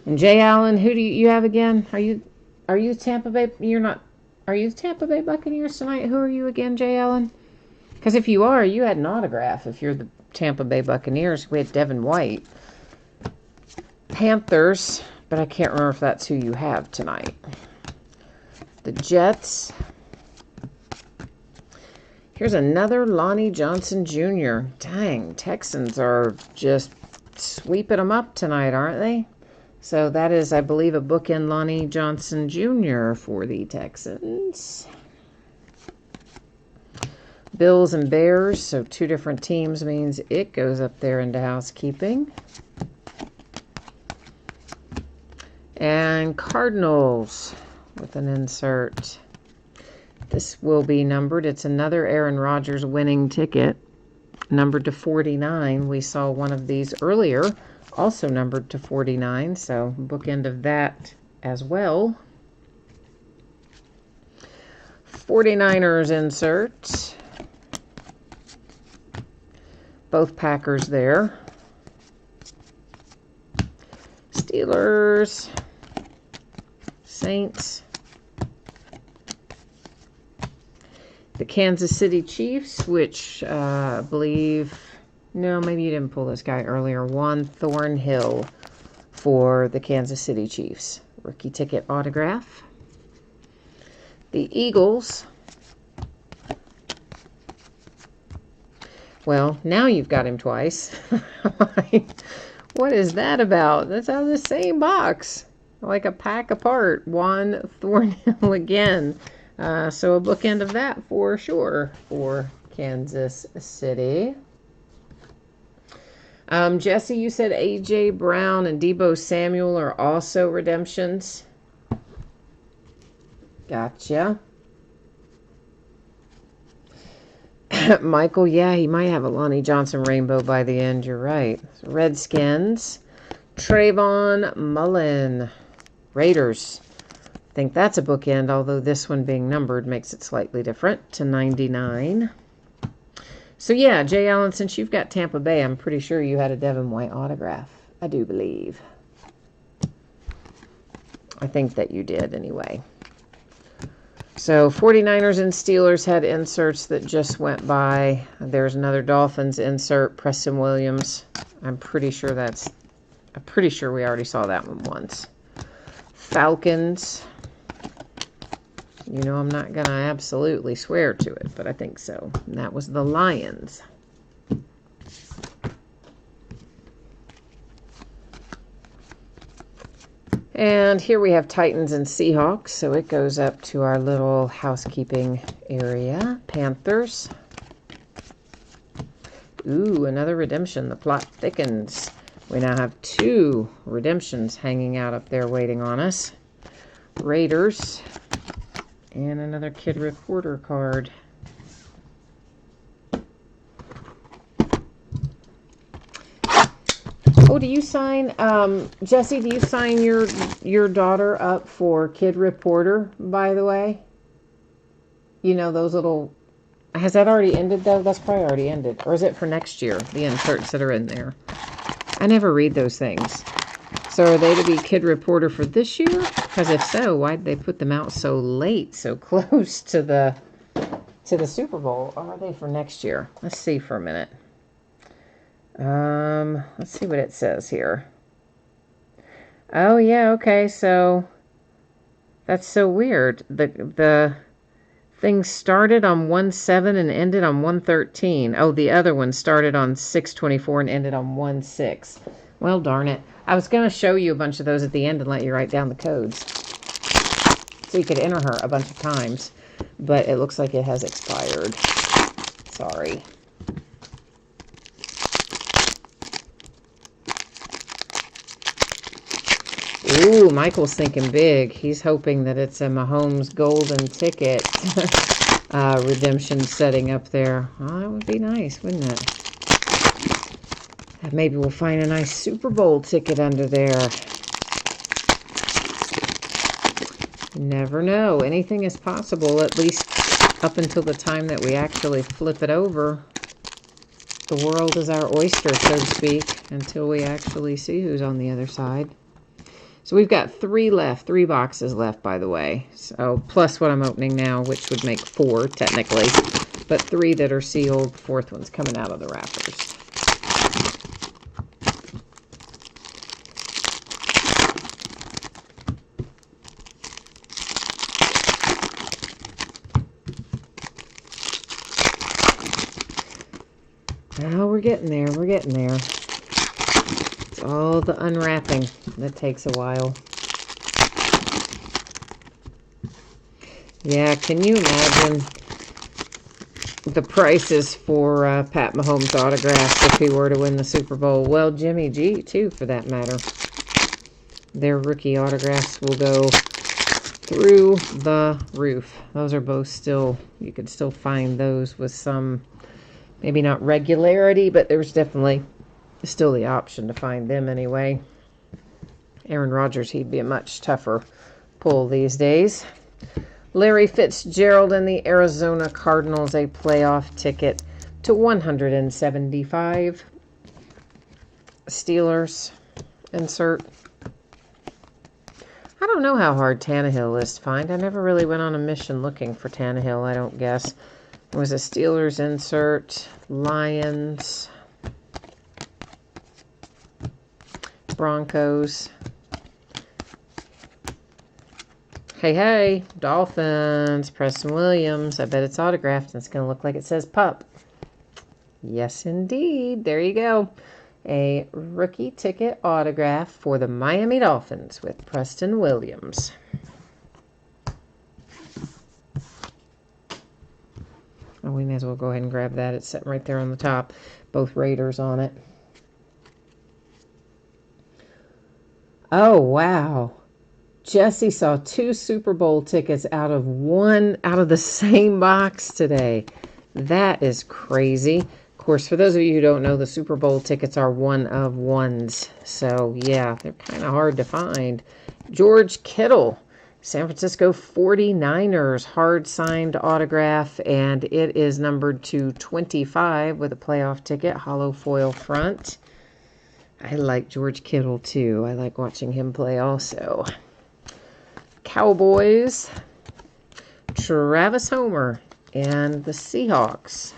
And Jay Allen, who do you have again? Are you Tampa Bay? You're not. Are you Tampa Bay Buccaneers tonight? Who are you again, Jay Allen? Because if you are, you had an autograph. If you're the Tampa Bay Buccaneers, we had Devin White. Panthers, but I can't remember if that's who you have tonight. The Jets. Here's another Lonnie Johnson Jr. Dang, Texans are just sweeping them up tonight, aren't they? So that is, I believe, a bookend Lonnie Johnson Jr. for the Texans. Bills and Bears, so two different teams means it goes up there into housekeeping. And Cardinals with an insert. This will be numbered. It's another Aaron Rodgers winning ticket, numbered to 49. We saw one of these earlier, also numbered to 49, so bookend of that as well. 49ers insert. Both Packers there. Steelers. Saints. The Kansas City Chiefs, which I believe, no, maybe you didn't pull this guy earlier. Juan Thornhill for the Kansas City Chiefs. Rookie ticket autograph. The Eagles. Well, now you've got him twice. What is that about? That's out of the same box. Like a pack apart. Juan Thornhill again. So a bookend of that for sure for Kansas City. Jesse, you said A.J. Brown and Debo Samuel are also redemptions. Gotcha. Michael, yeah, he might have a Lonnie Johnson rainbow by the end. You're right. Redskins. Trayvon Mullen. Raiders. I think that's a bookend, although this one being numbered makes it slightly different to 99. So, yeah, Jay Allen, since you've got Tampa Bay, I'm pretty sure you had a Devin White autograph. I do believe. I think that you did anyway. So 49ers and Steelers had inserts that just went by. There's another Dolphins insert, Preston Williams. I'm pretty sure we already saw that one once. Falcons. You know I'm not going to absolutely swear to it, but I think so. And that was the Lions. And here we have Titans and Seahawks, so it goes up to our little housekeeping area. Panthers. Ooh, another redemption. The plot thickens. We now have 2 redemptions hanging out up there waiting on us. Raiders. And another Kid Reporter card. Oh, do you sign, Jesse, do you sign your daughter up for Kid Reporter, by the way? You know, those little, has that already ended, though? That's probably already ended. Or is it for next year, the inserts that are in there? I never read those things. So are they to be Kid Reporter for this year? Because if so, why'd they put them out so late, so close to the Super Bowl? Or are they for next year? Let's see for a minute. Let's see what it says here. Oh, yeah, okay, so that's so weird. The thing started on 1/7 and ended on 1/13. Oh, the other one started on 6/24 and ended on 1/6. Well, darn it. I was going to show you a bunch of those at the end and let you write down the codes so you could enter her a bunch of times, but it looks like it has expired. Sorry. Ooh, Michael's thinking big. He's hoping that it's a Mahomes golden ticket redemption setting up there. Oh, that would be nice, wouldn't it? Maybe we'll find a nice Super Bowl ticket under there. You never know. Anything is possible, at least up until the time that we actually flip it over. The world is our oyster, so to speak, until we actually see who's on the other side. So we've got 3 left, 3 boxes left, by the way. So plus what I'm opening now, which would make 4 technically, but 3 that are sealed. 4th one's coming out of the wrappers. Oh, we're getting there. We're getting there. It's all the unwrapping that takes a while. Yeah, can you imagine the prices for Pat Mahomes autographs if he were to win the Super Bowl? Well, Jimmy G, too, for that matter. Their rookie autographs will go through the roof. Those are both still, you could still find those with some, maybe not regularity, but there's definitely still the option to find them anyway. Aaron Rodgers, he'd be a much tougher pull these days. Larry Fitzgerald and the Arizona Cardinals, a playoff ticket to 175. Steelers insert. I don't know how hard Tannehill is to find. I never really went on a mission looking for Tannehill, I don't guess. It was a Steelers insert. Lions. Broncos. Hey, Dolphins, Preston Williams. I bet it's autographed and it's going to look like it says pup. Yes, indeed. There you go. A rookie ticket autograph for the Miami Dolphins with Preston Williams. Oh, we may as well go ahead and grab that. It's sitting right there on the top. Both Raiders on it. Oh, wow. Jesse saw 2 Super Bowl tickets out of the same box today. That is crazy. Of course, for those of you who don't know, the Super Bowl tickets are 1 of 1s. So, yeah, they're kind of hard to find. George Kittle, San Francisco 49ers, hard-signed autograph, and it is numbered to 25 with a playoff ticket, hollow foil front. I like George Kittle, too. I like watching him play also. Cowboys, Travis Homer, and the Seahawks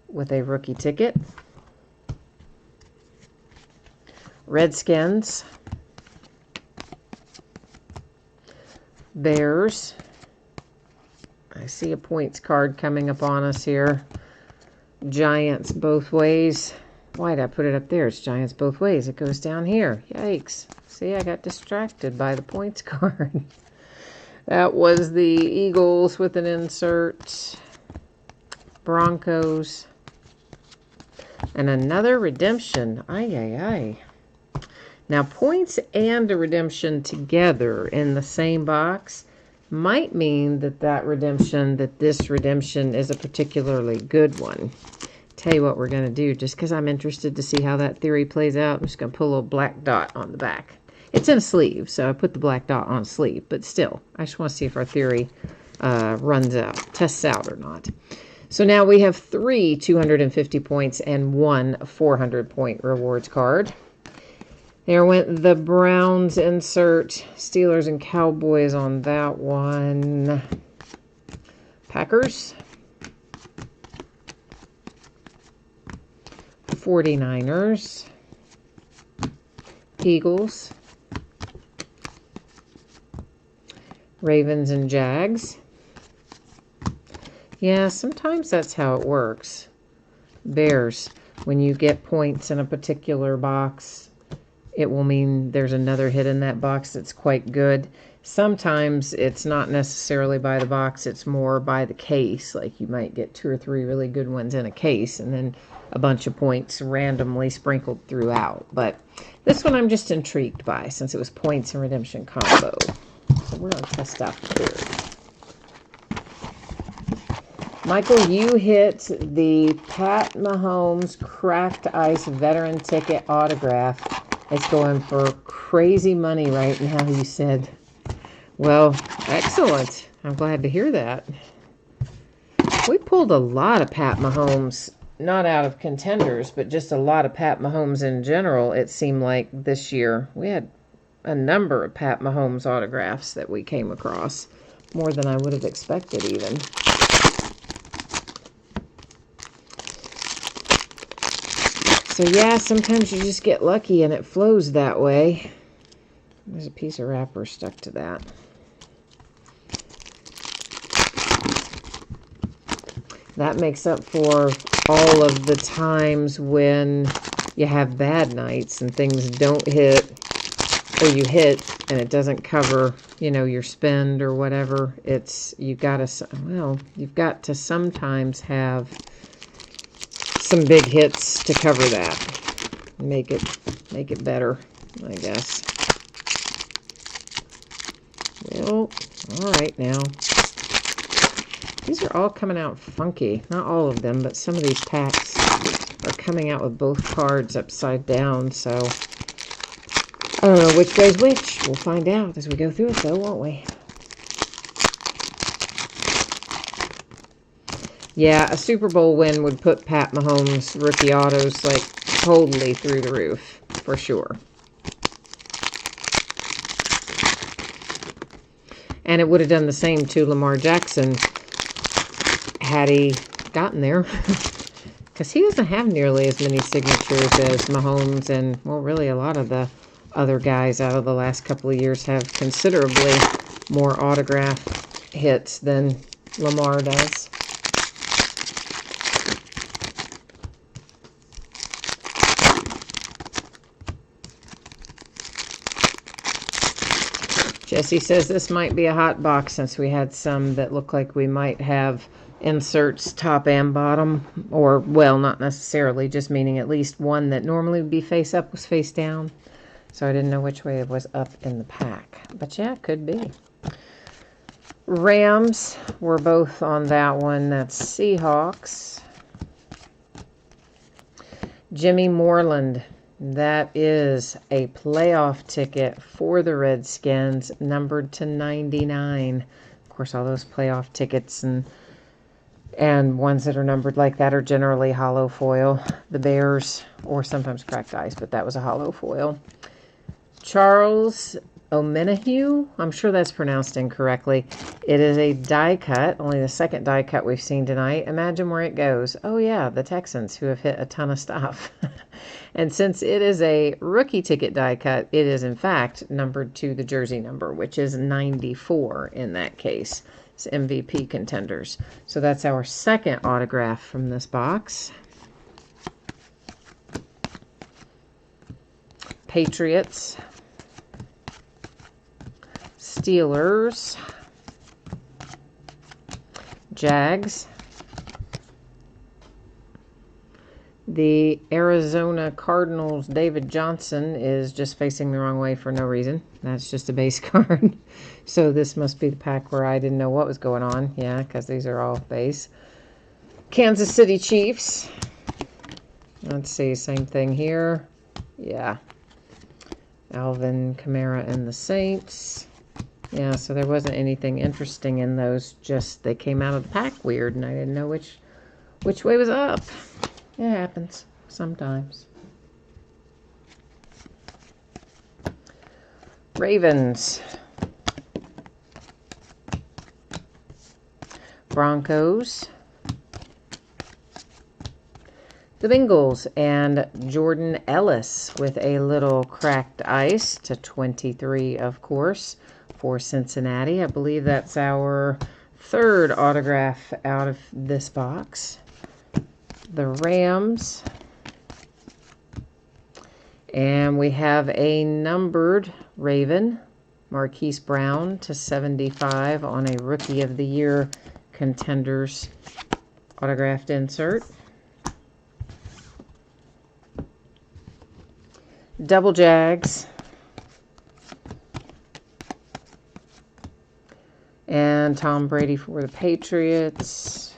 with a rookie ticket. Redskins, Bears. I see a points card coming up on us here. Giants both ways. Why did I put it up there? It's Giants both ways. It goes down here. Yikes. See, I got distracted by the points card. That was the Eagles with an insert. Broncos. And another redemption. Ay, ay, ay. Now, points and a redemption together in the same box might mean that this redemption is a particularly good one. Tell you what we're going to do, just because I'm interested to see how that theory plays out, I'm just going to put a little black dot on the back. It's in a sleeve, so I put the black dot on a sleeve, but still, I just want to see if our theory tests out or not. So now we have 3 250 points and 1 400-point rewards card. There went the Browns insert, Steelers and Cowboys on that one. Packers. 49ers, Eagles, Ravens and Jags. Yeah, sometimes that's how it works. Bears, when you get points in a particular box, it will mean there's another hit in that box that's quite good. Sometimes it's not necessarily by the box, it's more by the case. Like you might get 2 or 3 really good ones in a case, and then a bunch of points randomly sprinkled throughout. But this one I'm just intrigued by, since it was points and redemption combo. So we're going to test out the third. Michael, you hit the Pat Mahomes cracked ice veteran ticket autograph. It's going for crazy money right now, you said. Well, excellent. I'm glad to hear that. We pulled a lot of Pat Mahomes, not out of contenders, but just a lot of Pat Mahomes in general, it seemed like this year. We had a number of Pat Mahomes autographs that we came across, more than I would have expected even. So yeah, sometimes you just get lucky and it flows that way. There's a piece of wrapper stuck to that. That makes up for all of the times when you have bad nights and things don't hit, or you hit and it doesn't cover, your spend or whatever. You've got to sometimes have some big hits to cover that. Make it better, I guess. Well, all right now. These are all coming out funky. Not all of them, but some of these packs are coming out with both cards upside down, so I don't know which goes which. We'll find out as we go through it, though, won't we? Yeah, a Super Bowl win would put Pat Mahomes' rookie autos, totally through the roof, for sure. And it would have done the same to Lamar Jackson had he gotten there, because he doesn't have nearly as many signatures as Mahomes, and, well, really a lot of the other guys out of the last couple of years have considerably more autograph hits than Lamar does. Jesse says this might be a hot box, since we had some that look like we might have inserts top and bottom, or, well, not necessarily, just meaning at least one that normally would be face up was face down. So I didn't know which way it was up in the pack. But yeah, it could be. Rams were both on that one. That's Seahawks. Jimmy Moreland. That is a playoff ticket for the Redskins, numbered to 99. Of course, all those playoff tickets and ones that are numbered like that are generally hollow foil. The Bears, or sometimes cracked ice, but that was a hollow foil. Charles Omenihu, I'm sure that's pronounced incorrectly. It is a die cut, only the second die cut we've seen tonight. Imagine where it goes. Oh yeah, the Texans, who have hit a ton of stuff. And since it is a rookie ticket die cut, it is in fact numbered to the jersey number, which is 94 in that case. It's MVP contenders. So that's our second autograph from this box. Patriots. Steelers. Jags. The Arizona Cardinals, David Johnson, is just facing the wrong way for no reason. That's just a base card. So this must be the pack where I didn't know what was going on. Yeah, because these are all base. Kansas City Chiefs. Let's see, same thing here. Yeah. Alvin Kamara and the Saints. Yeah, so there wasn't anything interesting in those. Just they came out of the pack weird, and I didn't know which way was up. It happens sometimes. Ravens. Broncos. The Bengals and Jordan Ellis with a little cracked ice to 23, of course, for Cincinnati. I believe that's our third autograph out of this box. The Rams. And we have a numbered Raven, Marquise Brown to 75 on a Rookie of the Year Contenders autographed insert. Double Jags. And Tom Brady for the Patriots.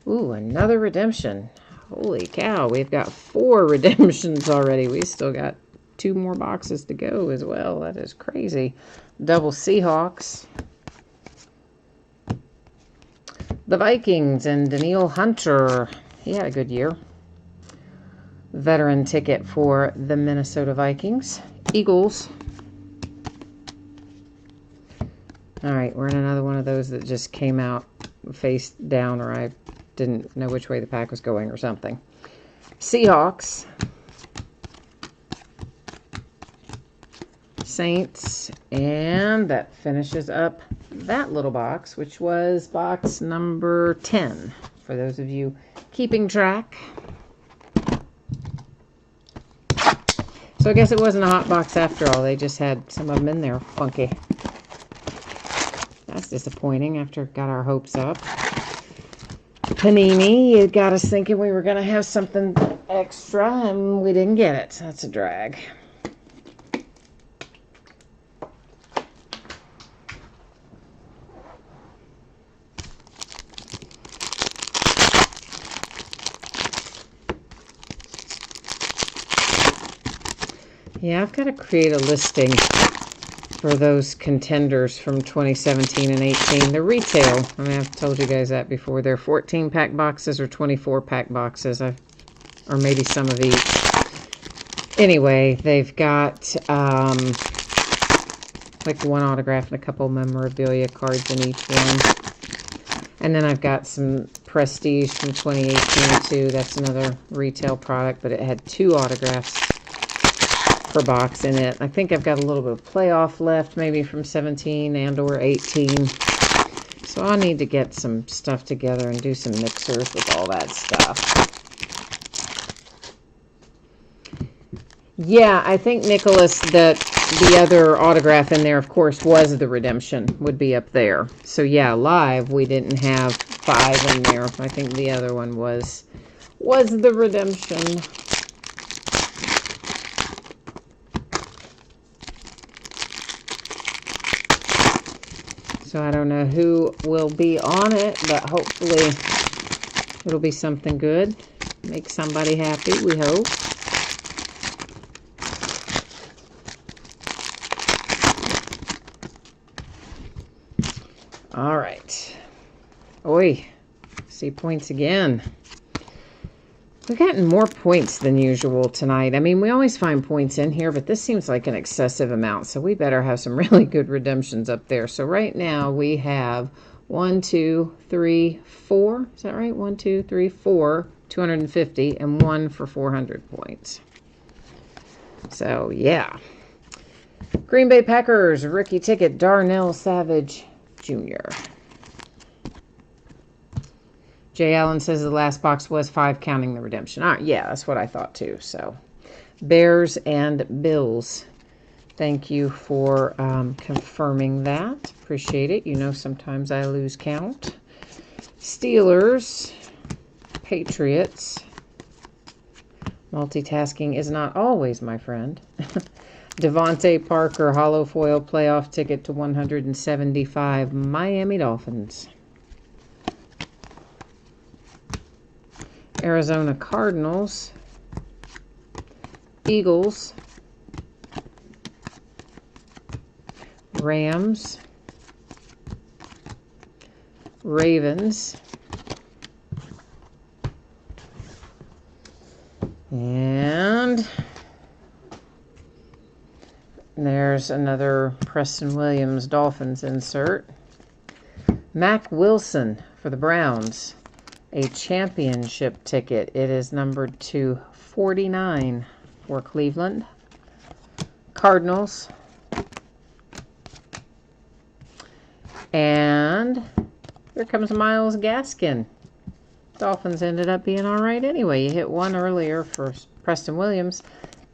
Ooh, another redemption. Holy cow, we've got 4 redemptions already. We still got 2 more boxes to go as well. That is crazy. Double Seahawks. The Vikings and Daniil Hunter. He had a good year. Veteran ticket for the Minnesota Vikings. Eagles. All right, we're in another one of those that just came out face down, or I didn't know which way the pack was going or something. Seahawks. Saints. And that finishes up that little box, which was box number 10, for those of you keeping track. So I guess it wasn't a hot box after all. They just had some of them in there funky. That's disappointing after got our hopes up. Panini, you got us thinking we were going to have something extra, and we didn't get it. That's a drag. Yeah, I've got to create a listing for those contenders from 2017 and 18. The retail, I mean, I've told you guys that before. They're 14-pack boxes or 24-pack boxes, or maybe some of each. Anyway, they've got like one autograph and a couple memorabilia cards in each one. And then I've got some Prestige from 2018 too. That's another retail product, but it had 2 autographs per box in it. I think I've got a little bit of playoff left, maybe from 17 and or 18. So I'll need to get some stuff together and do some mixers with all that stuff. Yeah, I think, Nicholas, that the other autograph in there, of course, was the redemption, would be up there. So yeah, live we didn't have 5 in there. I think the other one was the redemption. So I don't know who will be on it, but hopefully it'll be something good. Make somebody happy, we hope. All right. Oi. See points again. We've gotten more points than usual tonight. I mean, we always find points in here, but this seems like an excessive amount. So we better have some really good redemptions up there. So right now we have 1, 2, 3, 4. Is that right? 1, 2, 3, 4, 250, and 1 for 400 points. So, yeah. Green Bay Packers, rookie ticket, Darnell Savage Jr. Jay Allen says the last box was 5, counting the redemption. All right, yeah, that's what I thought too. So, Bears and Bills. Thank you for confirming that. Appreciate it. You know, sometimes I lose count. Steelers, Patriots. Multitasking is not always my friend. Devontae Parker, hollow foil playoff ticket to 175, Miami Dolphins. Arizona Cardinals, Eagles, Rams, Ravens, and there's another Preston Williams Dolphins insert. Mac Wilson for the Browns. A championship ticket. It is numbered to 49 for Cleveland. Cardinals. And here comes Myles Gaskin. Dolphins ended up being all right anyway. You hit one earlier for Preston Williams.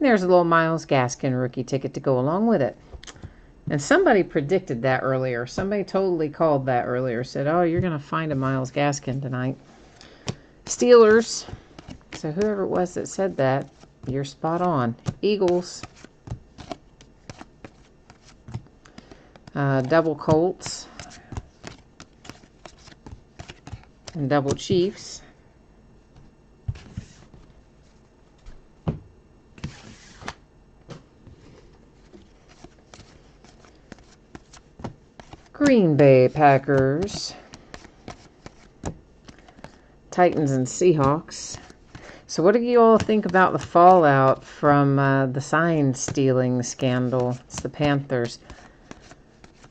And there's a little Myles Gaskin rookie ticket to go along with it. And somebody predicted that earlier. Somebody totally called that earlier. Said, oh, you're going to find a Myles Gaskin tonight. Steelers. So whoever it was that said that, you're spot on. Eagles. Double Colts. And double Chiefs. Green Bay Packers. Titans and Seahawks. So what do you all think about the fallout from the sign stealing scandal? It's the Panthers.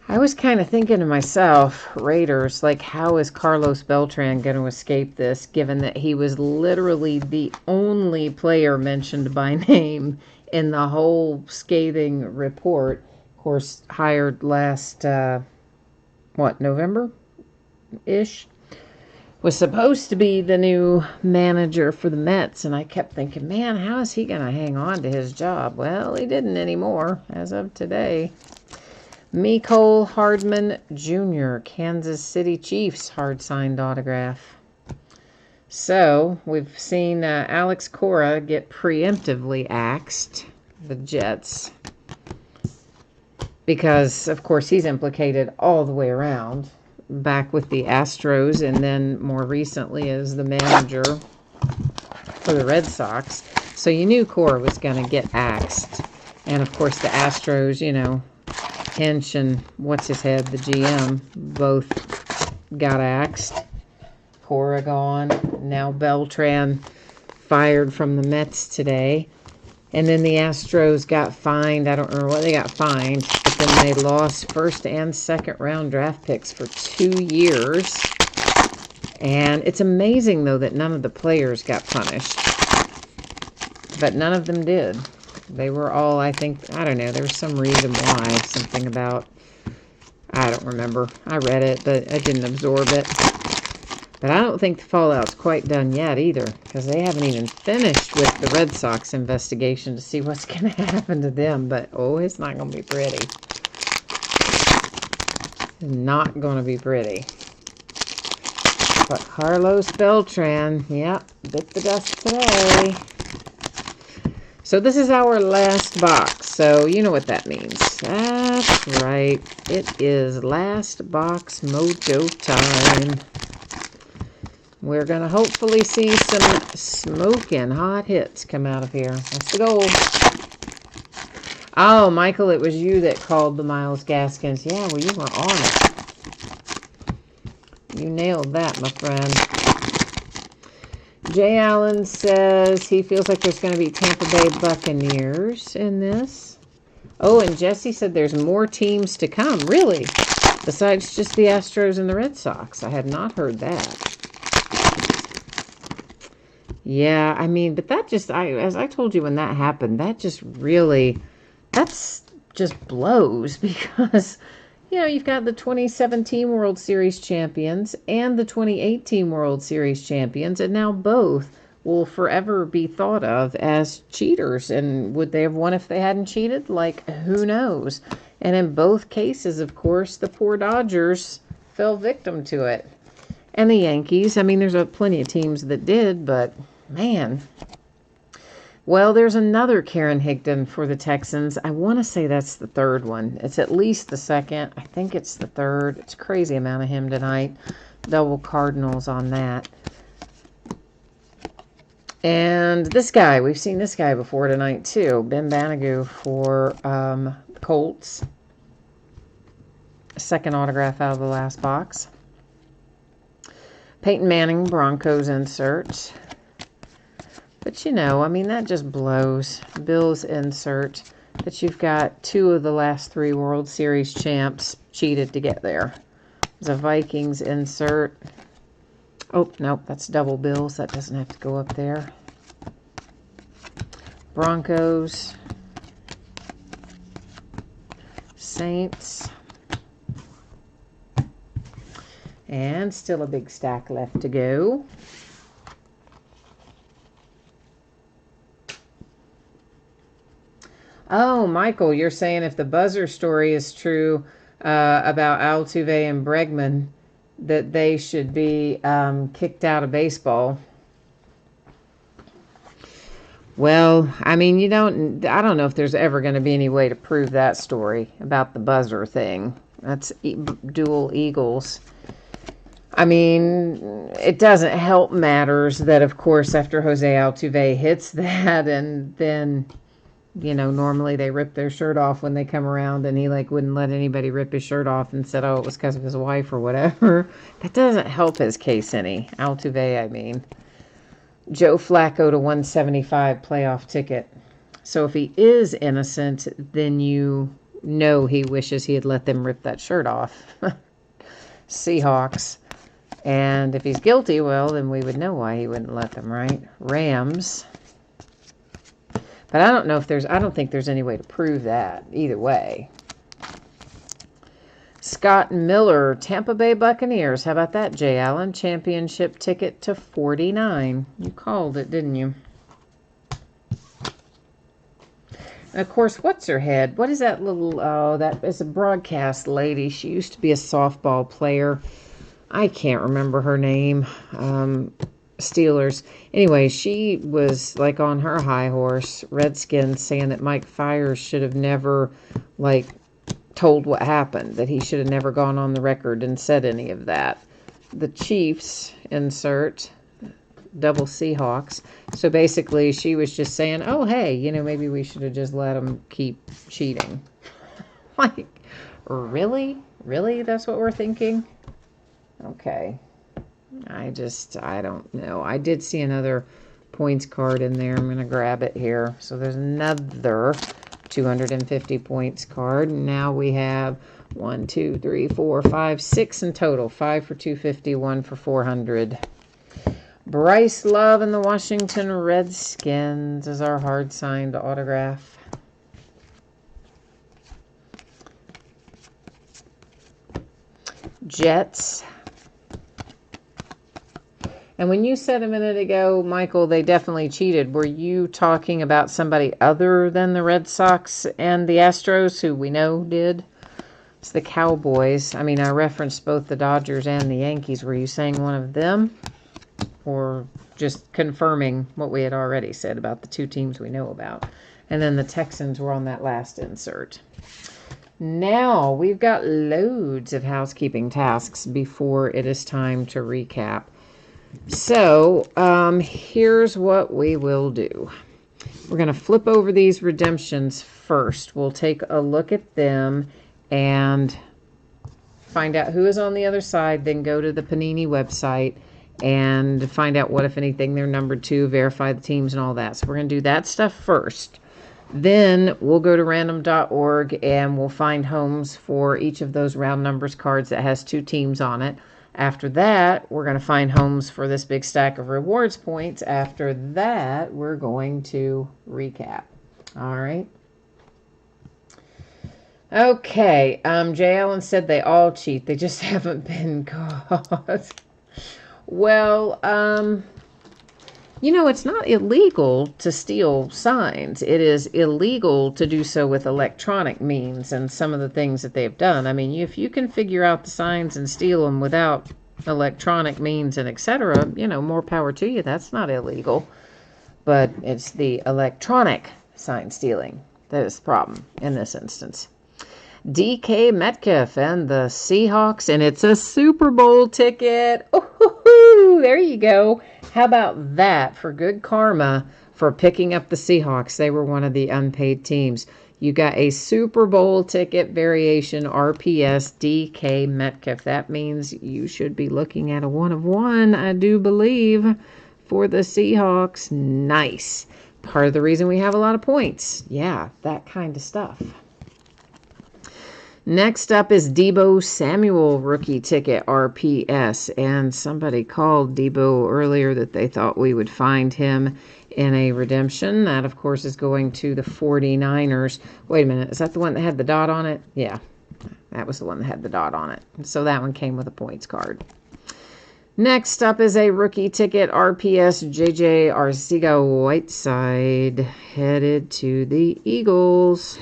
I was kind of thinking to myself, Raiders, like, how is Carlos Beltran going to escape this, given that he was literally the only player mentioned by name in the whole scathing report? Of course, hired last, November-ish? Was supposed to be the new manager for the Mets, and I kept thinking, man, how is he going to hang on to his job? Well, he didn't anymore as of today. Mecole Hardman Jr., Kansas City Chiefs, hard-signed autograph. So, we've seen Alex Cora get preemptively axed, the Jets, because, of course, he's implicated all the way around. Back with the Astros, and then more recently as the manager for the Red Sox. So you knew Cora was going to get axed. And of course the Astros, you know, Hinch and what's-his-head, the GM, both got axed. Cora gone. Now Beltran fired from the Mets today. And then the Astros got fined. I don't remember what they got fined. But then they lost first and second round draft picks for 2 years. And it's amazing, though, that none of the players got punished. But none of them did. They were all, I think, I don't know, there was some reason why. Something about, I don't remember. I read it, but I didn't absorb it. But I don't think the fallout's quite done yet either, because they haven't even finished with the Red Sox investigation to see what's going to happen to them. But, oh, it's not going to be pretty. Not going to be pretty. But Carlos Beltran, yep, bit the dust today. So this is our last box, so you know what that means. That's right. It is last box mojo time. We're going to hopefully see some smoking hot hits come out of here. That's the goal. Oh, Michael, it was you that called the Miles Gaskins. Yeah, well, you were on it. You nailed that, my friend. Jay Allen says he feels like there's going to be Tampa Bay Buccaneers in this. Oh, and Jesse said there's more teams to come. Really? Besides just the Astros and the Red Sox. I had not heard that. Yeah, I mean, but that just, as I told you when that happened, that just really, that's just blows because, you know, you've got the 2017 World Series champions and the 2018 World Series champions, and now both will forever be thought of as cheaters. And would they have won if they hadn't cheated? Like, who knows? And in both cases, of course, the poor Dodgers fell victim to it. And the Yankees, I mean, there's plenty of teams that did, but man. Well, there's another Karen Higdon for the Texans. I want to say that's the third one. It's at least the second. I think it's the third. It's a crazy amount of him tonight. Double Cardinals on that. And this guy, we've seen this guy before tonight too. Ben Banagoo for the Colts. Second autograph out of the last box. Peyton Manning, Broncos insert. But, you know, I mean, that just blows. Bills insert. That you've got two of the last three World Series champs cheated to get there. There's a Vikings insert. Oh, nope, that's double Bills. That doesn't have to go up there. Broncos. Saints. And still a big stack left to go. Oh, Michael, you're saying if the buzzer story is true about Altuve and Bregman, that they should be kicked out of baseball. Well, I mean, I don't know if there's ever going to be any way to prove that story about the buzzer thing. That's dual Eagles. I mean, it doesn't help matters that, of course, after Jose Altuve hits that, and then, you know, normally they rip their shirt off when they come around, and he, like, wouldn't let anybody rip his shirt off and said, oh, it was because of his wife or whatever. That doesn't help his case any. Altuve, I mean. Joe Flacco to 175 playoff ticket. So if he is innocent, then you know he wishes he had let them rip that shirt off. Seahawks. And if he's guilty, well, then we would know why he wouldn't let them, right? Rams. But I don't think there's any way to prove that either way. Scott Miller, Tampa Bay Buccaneers. How about that, Jay Allen? Championship ticket to 49. You called it, didn't you? And of course, what's her head? What is that little, oh, that is a broadcast lady. She used to be a softball player. I can't remember her name. Steelers. Anyway, she was like on her high horse, Redskins, saying that Mike Fiers should have never, like, told what happened, that he should have never gone on the record and said any of that. The Chiefs insert, double Seahawks. So basically, she was just saying, oh, hey, you know, maybe we should have just let them keep cheating. Like, really? Really? That's what we're thinking? Okay. I don't know. I did see another points card in there. I'm going to grab it here. So there's another 250 points card. Now we have 1, 2, 3, 4, 5, 6 in total. 5 for 250, 1 for 400. Bryce Love and the Washington Redskins is our hard signed autograph. Jets. And when you said a minute ago, Michael, they definitely cheated, were you talking about somebody other than the Red Sox and the Astros, who we know did? It's the Cowboys. I mean, I referenced both the Dodgers and the Yankees. Were you saying one of them? Or just confirming what we had already said about the two teams we know about? And then the Texans were on that last insert. Now, we've got loads of housekeeping tasks before it is time to recap. So, here's what we will do. We're going to flip over these redemptions first. We'll take a look at them and find out who is on the other side, then go to the Panini website and find out what, if anything, they're numbered to, verify the teams and all that. So we're going to do that stuff first. Then we'll go to random.org and we'll find homes for each of those round numbers cards that has 2 teams on it. After that, we're going to find homes for this big stack of rewards points. After that, we're going to recap. All right. Okay. Jay Allen said they all cheat. They just haven't been caught. Well, you know, it's not illegal to steal signs. It is illegal to do so with electronic means and some of the things that they've done. I mean, if you can figure out the signs and steal them without electronic means and etc., you know, more power to you. That's not illegal. But it's the electronic sign stealing that is the problem in this instance. DK Metcalf and the Seahawks, and it's a Super Bowl ticket. Oh, there you go. How about that for good karma for picking up the Seahawks? They were one of the unpaid teams. You got a Super Bowl ticket variation RPS DK Metcalf. That means you should be looking at a 1 of 1, I do believe, for the Seahawks. Nice. Part of the reason we have a lot of points. Yeah, that kind of stuff. Next up is Deebo Samuel rookie ticket RPS, and somebody called Deebo earlier that they thought we would find him in a redemption. That, of course, is going to the 49ers. Wait a minute, is that the one that had the dot on it? Yeah, that was the one that had the dot on it. So that one came with a points card. Next up is a rookie ticket RPS JJ Arcega-Whiteside, headed to the Eagles.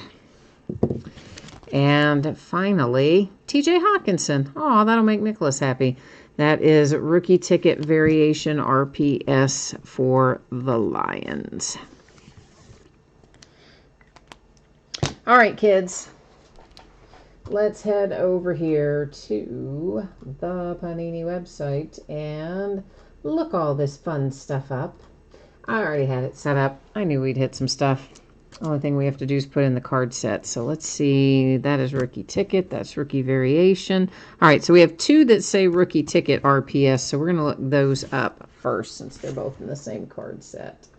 And finally, TJ Hawkinson. Oh, that'll make Nicholas happy. That is rookie ticket variation RPS for the Lions. All right, kids. Let's head over here to the Panini website and look all this fun stuff up. I already had it set up. I knew we'd hit some stuff. Only thing we have to do is put in the card set. So let's see. That is rookie ticket. That's rookie variation. All right, so we have 2 that say rookie ticket RPS. So we're going to look those up first since they're both in the same card set.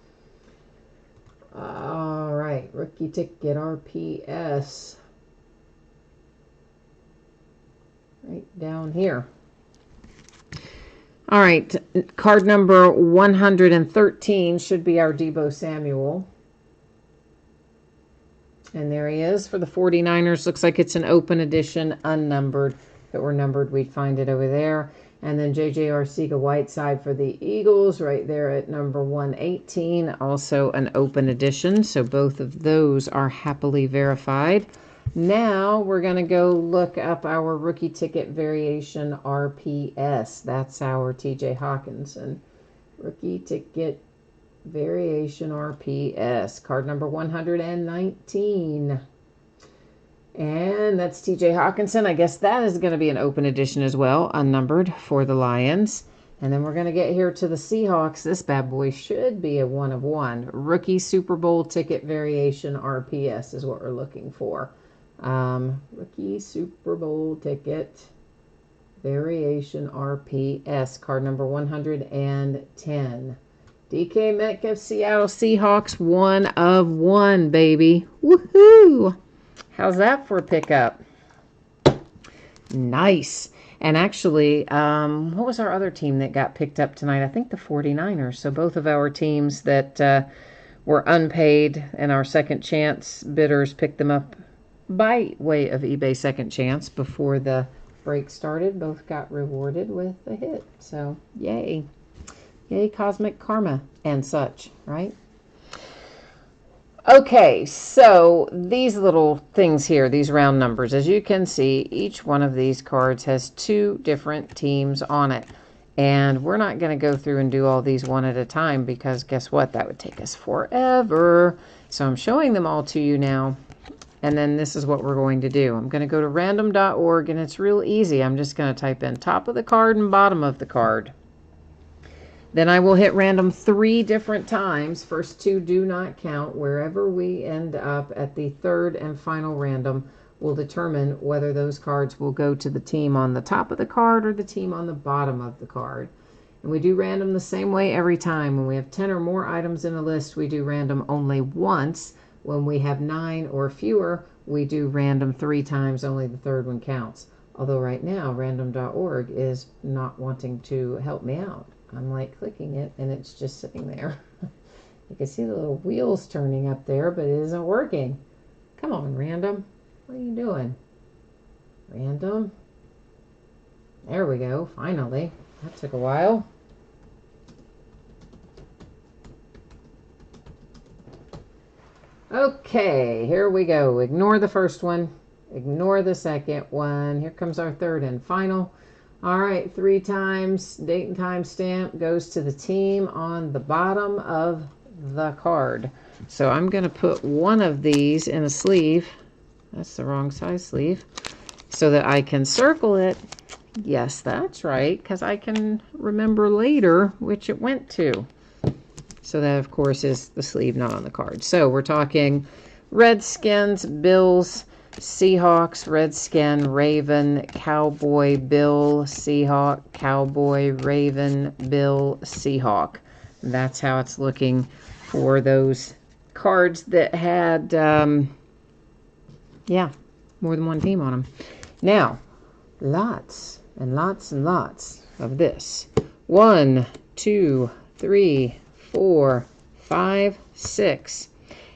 All right, rookie ticket RPS. Right down here. All right, card number 113 should be our Deebo Samuel. And there he is for the 49ers. Looks like it's an open edition, unnumbered. If it were numbered, we'd find it over there. And then JJ Arcega-Whiteside for the Eagles, right there at number 118. Also an open edition. So both of those are happily verified. Now we're going to go look up our rookie ticket variation RPS. That's our TJ Hawkinson. Rookie ticket variation RPS, card number 119. And that's TJ Hawkinson. I guess that is going to be an open edition as well, unnumbered for the Lions. And then we're going to get here to the Seahawks. This bad boy should be a 1 of 1. Rookie Super Bowl ticket variation RPS is what we're looking for. Rookie Super Bowl ticket variation RPS, card number 110. DK Metcalf, Seattle Seahawks, 1 of 1, baby. Woohoo! How's that for a pickup? Nice. And actually, what was our other team that got picked up tonight? I think the 49ers. So both of our teams that were unpaid and our second chance bidders picked them up by way of eBay second chance before the break started. Both got rewarded with a hit. So, yay. Yay, cosmic karma and such, right? Okay, so these little things here, these round numbers, as you can see, each one of these cards has 2 different teams on it. And we're not going to go through and do all these one at a time because guess what? That would take us forever. So I'm showing them all to you now. And then this is what we're going to do. I'm going to go to random.org, and it's real easy. I'm just going to type in top of the card and bottom of the card. Then I will hit random 3 different times. First 2 do not count. Wherever we end up at the third and final random will determine whether those cards will go to the team on the top of the card or the team on the bottom of the card. And we do random the same way every time. When we have 10 or more items in a list, we do random only once. When we have 9 or fewer, we do random 3 times. Only the third one counts. Although right now, random.org is not wanting to help me out. I'm like clicking it and it's just sitting there. You can see the little wheels turning up there, but it isn't working. Come on, random. What are you doing? Random. There we go. Finally. That took a while. Okay, here we go. Ignore the first one. Ignore the second one. Here comes our third and final. All right, 3 times. Date and time stamp goes to the team on the bottom of the card. So I'm going to put one of these in a sleeve. That's the wrong size sleeve. So that I can circle it. Yes, that's right, because I can remember later which it went to. So that, of course, is the sleeve not on the card. So we're talking Redskins, Bills, Seahawks, Redskin, Raven, Cowboy, Bill, Seahawk, Cowboy, Raven, Bill, Seahawk. That's how it's looking for those cards that had, yeah, more than one team on them. Now, lots and lots and lots of this. 1, 2, 3, 4, 5, 6.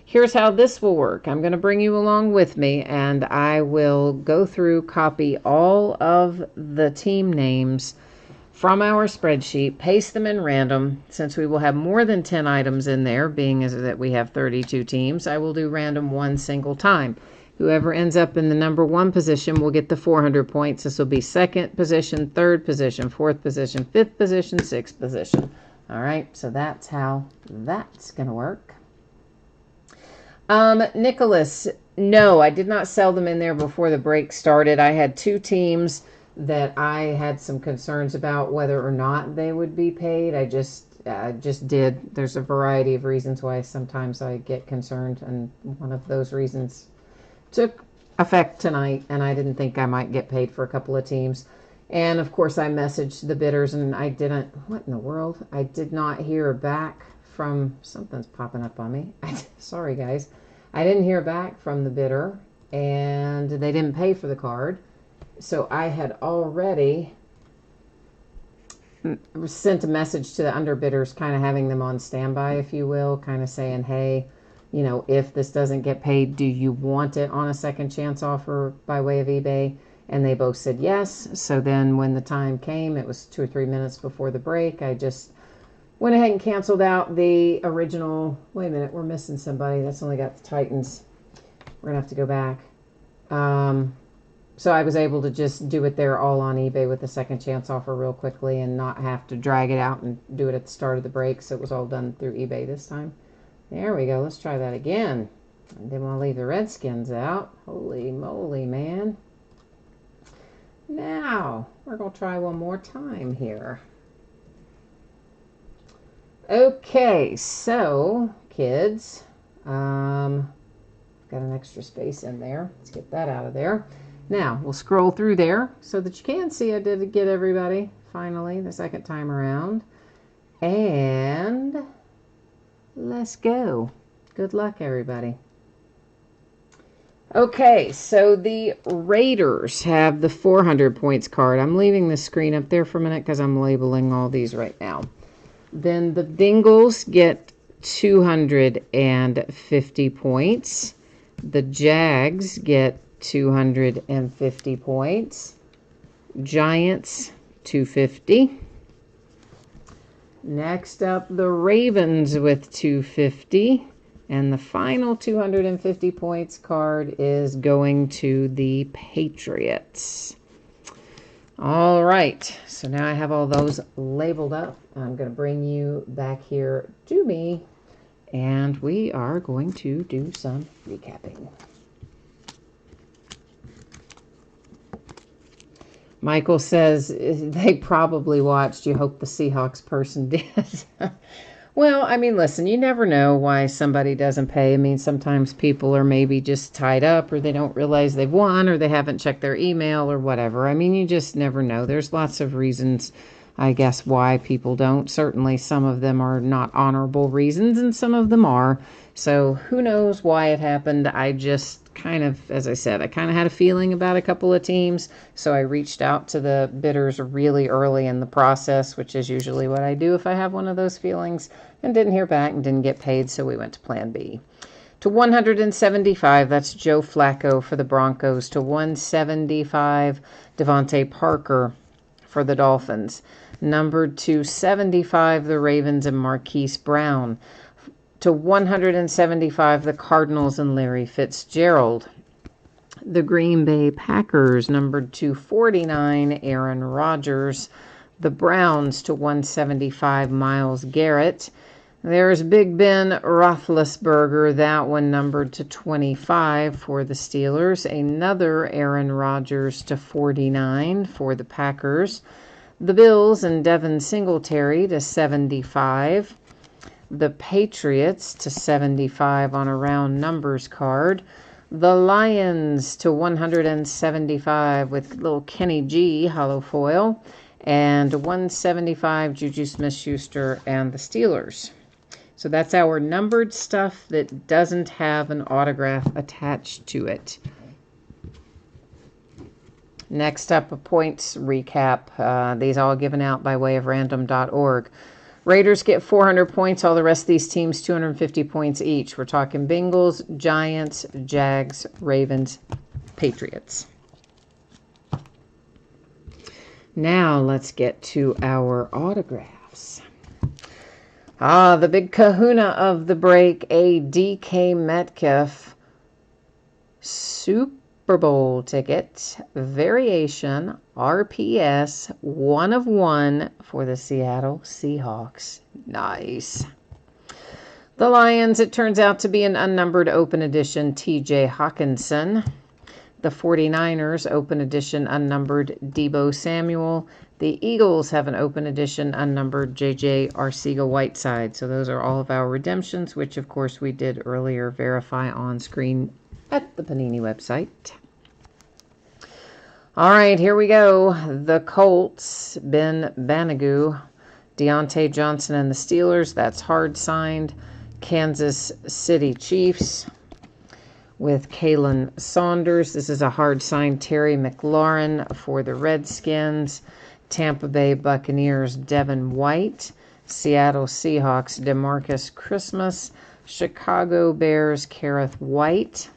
Here's how this will work. I'm going to bring you along with me, and I will go through, copy all of the team names from our spreadsheet, paste them in random. Since we will have more than 10 items in there, being as that we have 32 teams, I will do random 1 single time. Whoever ends up in the number 1 position will get the 400 points. This will be 2nd position, 3rd position, 4th position, 5th position, 6th position. All right, so that's how that's going to work. Nicholas, no, I did not sell them in there before the break started. I had 2 teams that I had some concerns about whether or not they would be paid. I just did. There's a variety of reasons why sometimes I get concerned, and one of those reasons took effect tonight, and I didn't think I might get paid for a couple of teams. And of course I messaged the bidders, and I didn't, what in the world? I did not hear back from, something's popping up on me. Sorry guys. I didn't hear back from the bidder, and they didn't pay for the card. So I had already sent a message to the underbidders, kind of having them on standby, if you will, kind of saying, hey, you know, if this doesn't get paid, do you want it on a second chance offer by way of eBay? And they both said yes. So then when the time came, it was 2 or 3 minutes before the break, I just went ahead and canceled out the original. Wait a minute, we're missing somebody. That's only got the Titans. We're going to have to go back. So I was able to just do it there all on eBay with the second chance offer real quickly and not have to drag it out and do it at the start of the break. So it was all done through eBay this time. There we go. Let's try that again. I didn't want to leave the Redskins out. Holy moly, man. Now, we're going to try one more time here. Okay, so, kids, got an extra space in there. Let's get that out of there. Now, we'll scroll through there so that you can see I did get everybody, finally, the second time around. And let's go. Good luck, everybody. Okay, so the Raiders have the 400 points card. I'm leaving the screen up there for a minute because I'm labeling all these right now. Then the Bengals get 250 points. The Jags get 250 points. Giants, 250. Next up, the Ravens with 250. And the final 250 points card is going to the Patriots. All right, so now I have all those labeled up. I'm going to bring you back here to me, and we are going to do some recapping. Michael says they probably watched. You hope the Seahawks person did. Well, I mean, listen, you never know why somebody doesn't pay. I mean, sometimes people are maybe just tied up, or they don't realize they've won, or they haven't checked their email or whatever. I mean, you just never know. There's lots of reasons, I guess, why people don't. Certainly some of them are not honorable reasons, and some of them are. So who knows why it happened. I just kind of, as I said, I kind of had a feeling about a couple of teams, so I reached out to the bidders really early in the process, which is usually what I do if I have one of those feelings, and didn't hear back and didn't get paid, so we went to plan B. To 175, that's Joe Flacco for the Broncos. To 175, Devontae Parker for the Dolphins. Numbered to 75, the Ravens and Marquise Brown. To 175, the Cardinals and Larry Fitzgerald. The Green Bay Packers, numbered to 49, Aaron Rodgers. The Browns to 175, Myles Garrett. There's Big Ben Roethlisberger, that one numbered to 25 for the Steelers. Another Aaron Rodgers to 49 for the Packers. The Bills and Devin Singletary to 75. The Patriots to 75 on a round numbers card. The Lions to 175 with little Kenny G hollow foil. And 175 Juju Smith-Schuster and the Steelers. So that's our numbered stuff that doesn't have an autograph attached to it. Next up, a points recap. These all given out by way of random.org. Raiders get 400 points. All the rest of these teams, 250 points each. We're talking Bengals, Giants, Jags, Ravens, Patriots. Now let's get to our autographs. The big kahuna of the break, a DK Metcalf Super Bowl ticket, variation, RPS, 1 of 1 for the Seattle Seahawks. Nice. The Lions, it turns out to be an unnumbered open edition TJ Hawkinson. The 49ers, open edition unnumbered Deebo Samuel. The Eagles have an open edition unnumbered JJ Arcega-Whiteside. So those are all of our redemptions, which of course we did earlier verify on screen at the Panini website. All right, here we go. The Colts, Ben Banagoo, Deontay Johnson and the Steelers. That's hard signed. Kansas City Chiefs with Kalen Saunders. This is a hard signed Terry McLaurin for the Redskins. Tampa Bay Buccaneers, Devin White. Seattle Seahawks, DeMarcus Christmas. Chicago Bears, Kareth White.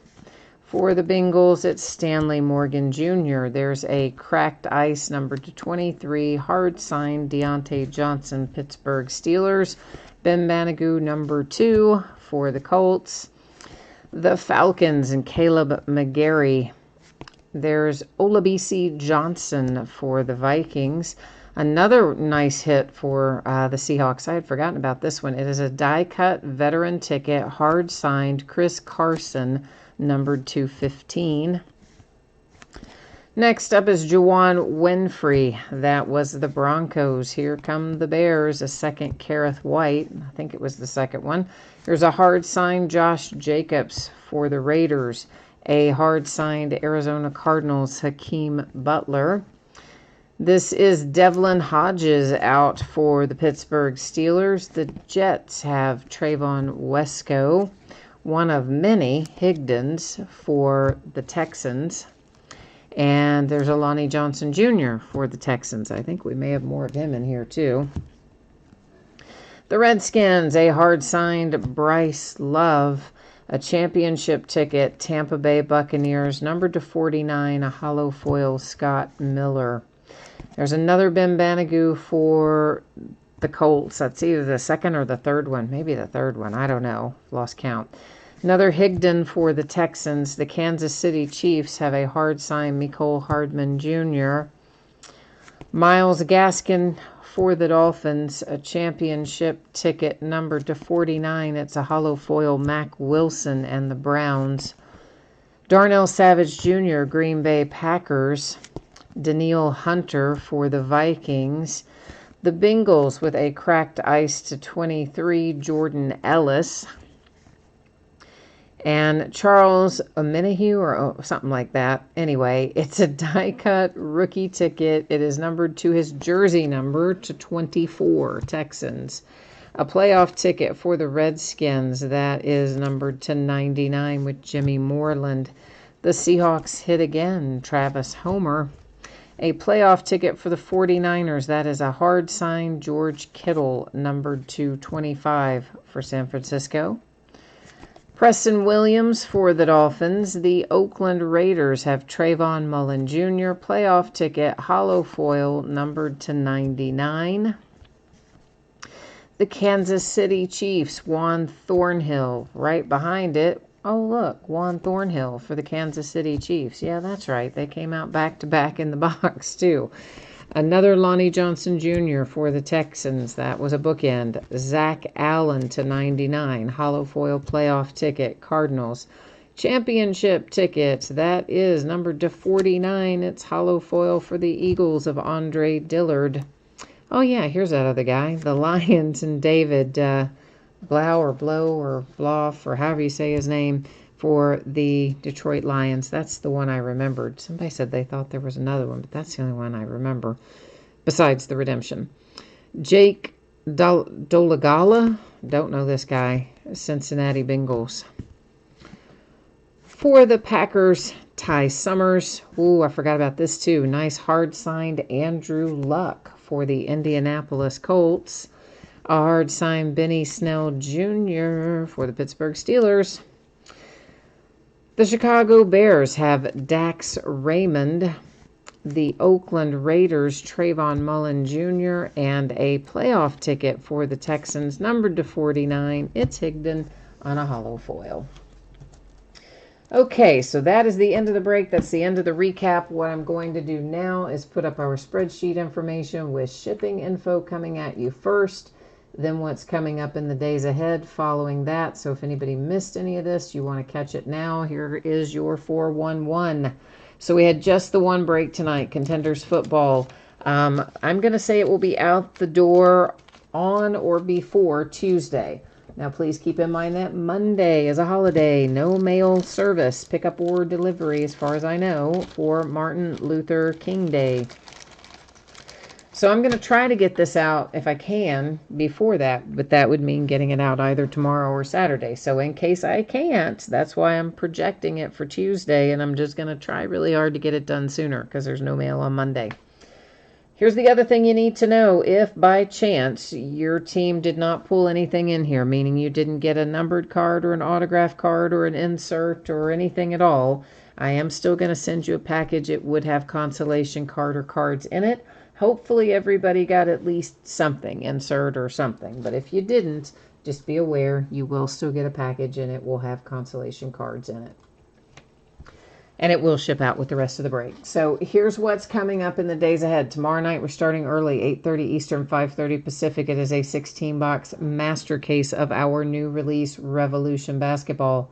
For the Bengals, it's Stanley Morgan Jr. There's a cracked ice number to 23, hard signed Deontay Johnson, Pittsburgh Steelers. Ben Banagoo, number 2 for the Colts. The Falcons and Caleb McGarry. There's Olabisi Johnson for the Vikings. Another nice hit for the Seahawks. I had forgotten about this one. It is a die-cut veteran ticket, hard signed Chris Carson, numbered 215. Next up is Juwan Winfrey. That was the Broncos. Here come the Bears. A second Kareth White. I think it was the second one. There's a hard signed Josh Jacobs for the Raiders. A hard signed Arizona Cardinals Hakeem Butler. This is Devlin Hodges out for the Pittsburgh Steelers. The Jets have Trayvon Wesco, one of many Higdons for the Texans. And there's Alani Johnson Jr. for the Texans. I think we may have more of him in here too. The Redskins, a hard-signed Bryce Love, a championship ticket, Tampa Bay Buccaneers, numbered to 49, a hollow foil Scott Miller. There's another Ben Banagoo for the Colts. That's either the second or the third one. Maybe the third one. I don't know. Lost count. Another Higdon for the Texans. The Kansas City Chiefs have a hard sign, Mecole Hardman Jr. Miles Gaskin for the Dolphins, a championship ticket numbered to 49. It's a hollow foil Mac Wilson and the Browns. Darnell Savage Jr., Green Bay Packers. Danielle Hunter for the Vikings. The Bengals with a cracked ice to 23, Jordan Ellis. And Charles Omenihu or something like that. Anyway, it's a die-cut rookie ticket. It is numbered to his jersey number to 24, Texans. A playoff ticket for the Redskins. That is numbered to 99 with Jimmy Moreland. The Seahawks hit again, Travis Homer. A playoff ticket for the 49ers. That is a hard sign, George Kittle, numbered to 25 for San Francisco. Preston Williams for the Dolphins. The Oakland Raiders have Trayvon Mullen Jr. Playoff ticket, hollow foil, numbered to 99. The Kansas City Chiefs, Juan Thornhill. Right behind it, oh look, Juan Thornhill for the Kansas City Chiefs. Yeah, that's right. They came out back-to-back in the box, too. Another Lonnie Johnson Jr. for the Texans. That was a bookend. Zach Allen to 99. Hollow foil playoff ticket. Cardinals. Championship ticket. That is numbered to 49. It's hollow foil for the Eagles of Andre Dillard. Oh, yeah, here's that other guy. The Lions and David Blow or Bloff or however you say his name for the Detroit Lions. That's the one I remembered. Somebody said they thought there was another one, but that's the only one I remember besides the redemption. Jake Dolagala, don't know this guy, Cincinnati Bengals. For the Packers, Ty Summers. Ooh, I forgot about this too. Nice hard-signed Andrew Luck for the Indianapolis Colts. A hard-signed Benny Snell Jr. for the Pittsburgh Steelers. The Chicago Bears have Dax Raymond, the Oakland Raiders, Trayvon Mullen Jr., and a playoff ticket for the Texans, numbered to 49. It's Higdon on a hollow foil. Okay, so that is the end of the break. That's the end of the recap. What I'm going to do now is put up our spreadsheet information with shipping info coming at you first. Then what's coming up in the days ahead following that. So if anybody missed any of this, you want to catch it now, here is your 411. So we had just the one break tonight, Contenders Football. I'm going to say it will be out the door on or before Tuesday. Now, please keep in mind that Monday is a holiday. No mail service, pickup or delivery, as far as I know, for Martin Luther King Day. So I'm going to try to get this out, if I can, before that. But that would mean getting it out either tomorrow or Saturday. So in case I can't, that's why I'm projecting it for Tuesday. And I'm just going to try really hard to get it done sooner because there's no mail on Monday. Here's the other thing you need to know. If by chance your team did not pull anything in here, meaning you didn't get a numbered card or an autograph card or an insert or anything at all, I am still going to send you a package. It would have consolation card or cards in it. Hopefully everybody got at least something, insert or something. But if you didn't, just be aware you will still get a package and it will have consolation cards in it. And it will ship out with the rest of the break. So here's what's coming up in the days ahead. Tomorrow night, we're starting early, 8:30 Eastern, 5:30 Pacific. It is a 16-box master case of our new release, Revolution Basketball.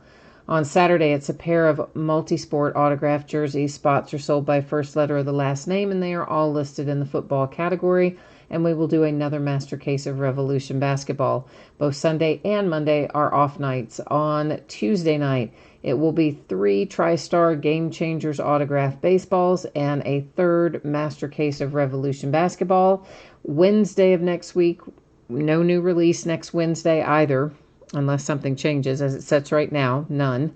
On Saturday, it's a pair of multi-sport autographed jerseys. Spots are sold by first letter of the last name, and they are all listed in the football category. And we will do another master case of Revolution Basketball. Both Sunday and Monday are off nights. On Tuesday night, it will be 3 TriStar Game Changers autographed baseballs and a third master case of Revolution Basketball. Wednesday of next week, no new release next Wednesday either, unless something changes. As it sets right now, none.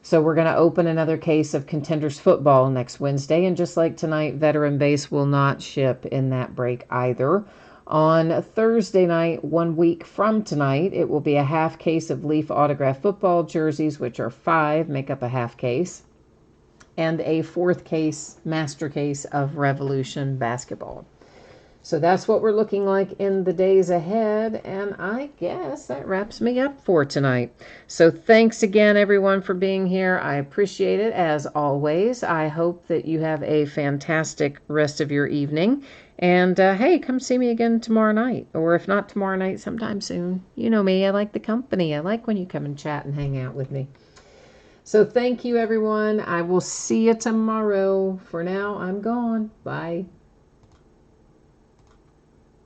So we're going to open another case of Contenders Football next Wednesday. And just like tonight, Veteran Base will not ship in that break either. On Thursday night, 1 week from tonight, it will be a half case of Leaf autographed football jerseys, which are 5, make up a half case, and a 4th case, master case of Revolution Basketball. So that's what we're looking like in the days ahead, and I guess that wraps me up for tonight. So thanks again, everyone, for being here. I appreciate it, as always. I hope that you have a fantastic rest of your evening, And hey, come see me again tomorrow night. Or if not tomorrow night, sometime soon. You know me. I like the company. I like when you come and chat and hang out with me. So thank you, everyone. I will see you tomorrow. For now, I'm gone. Bye.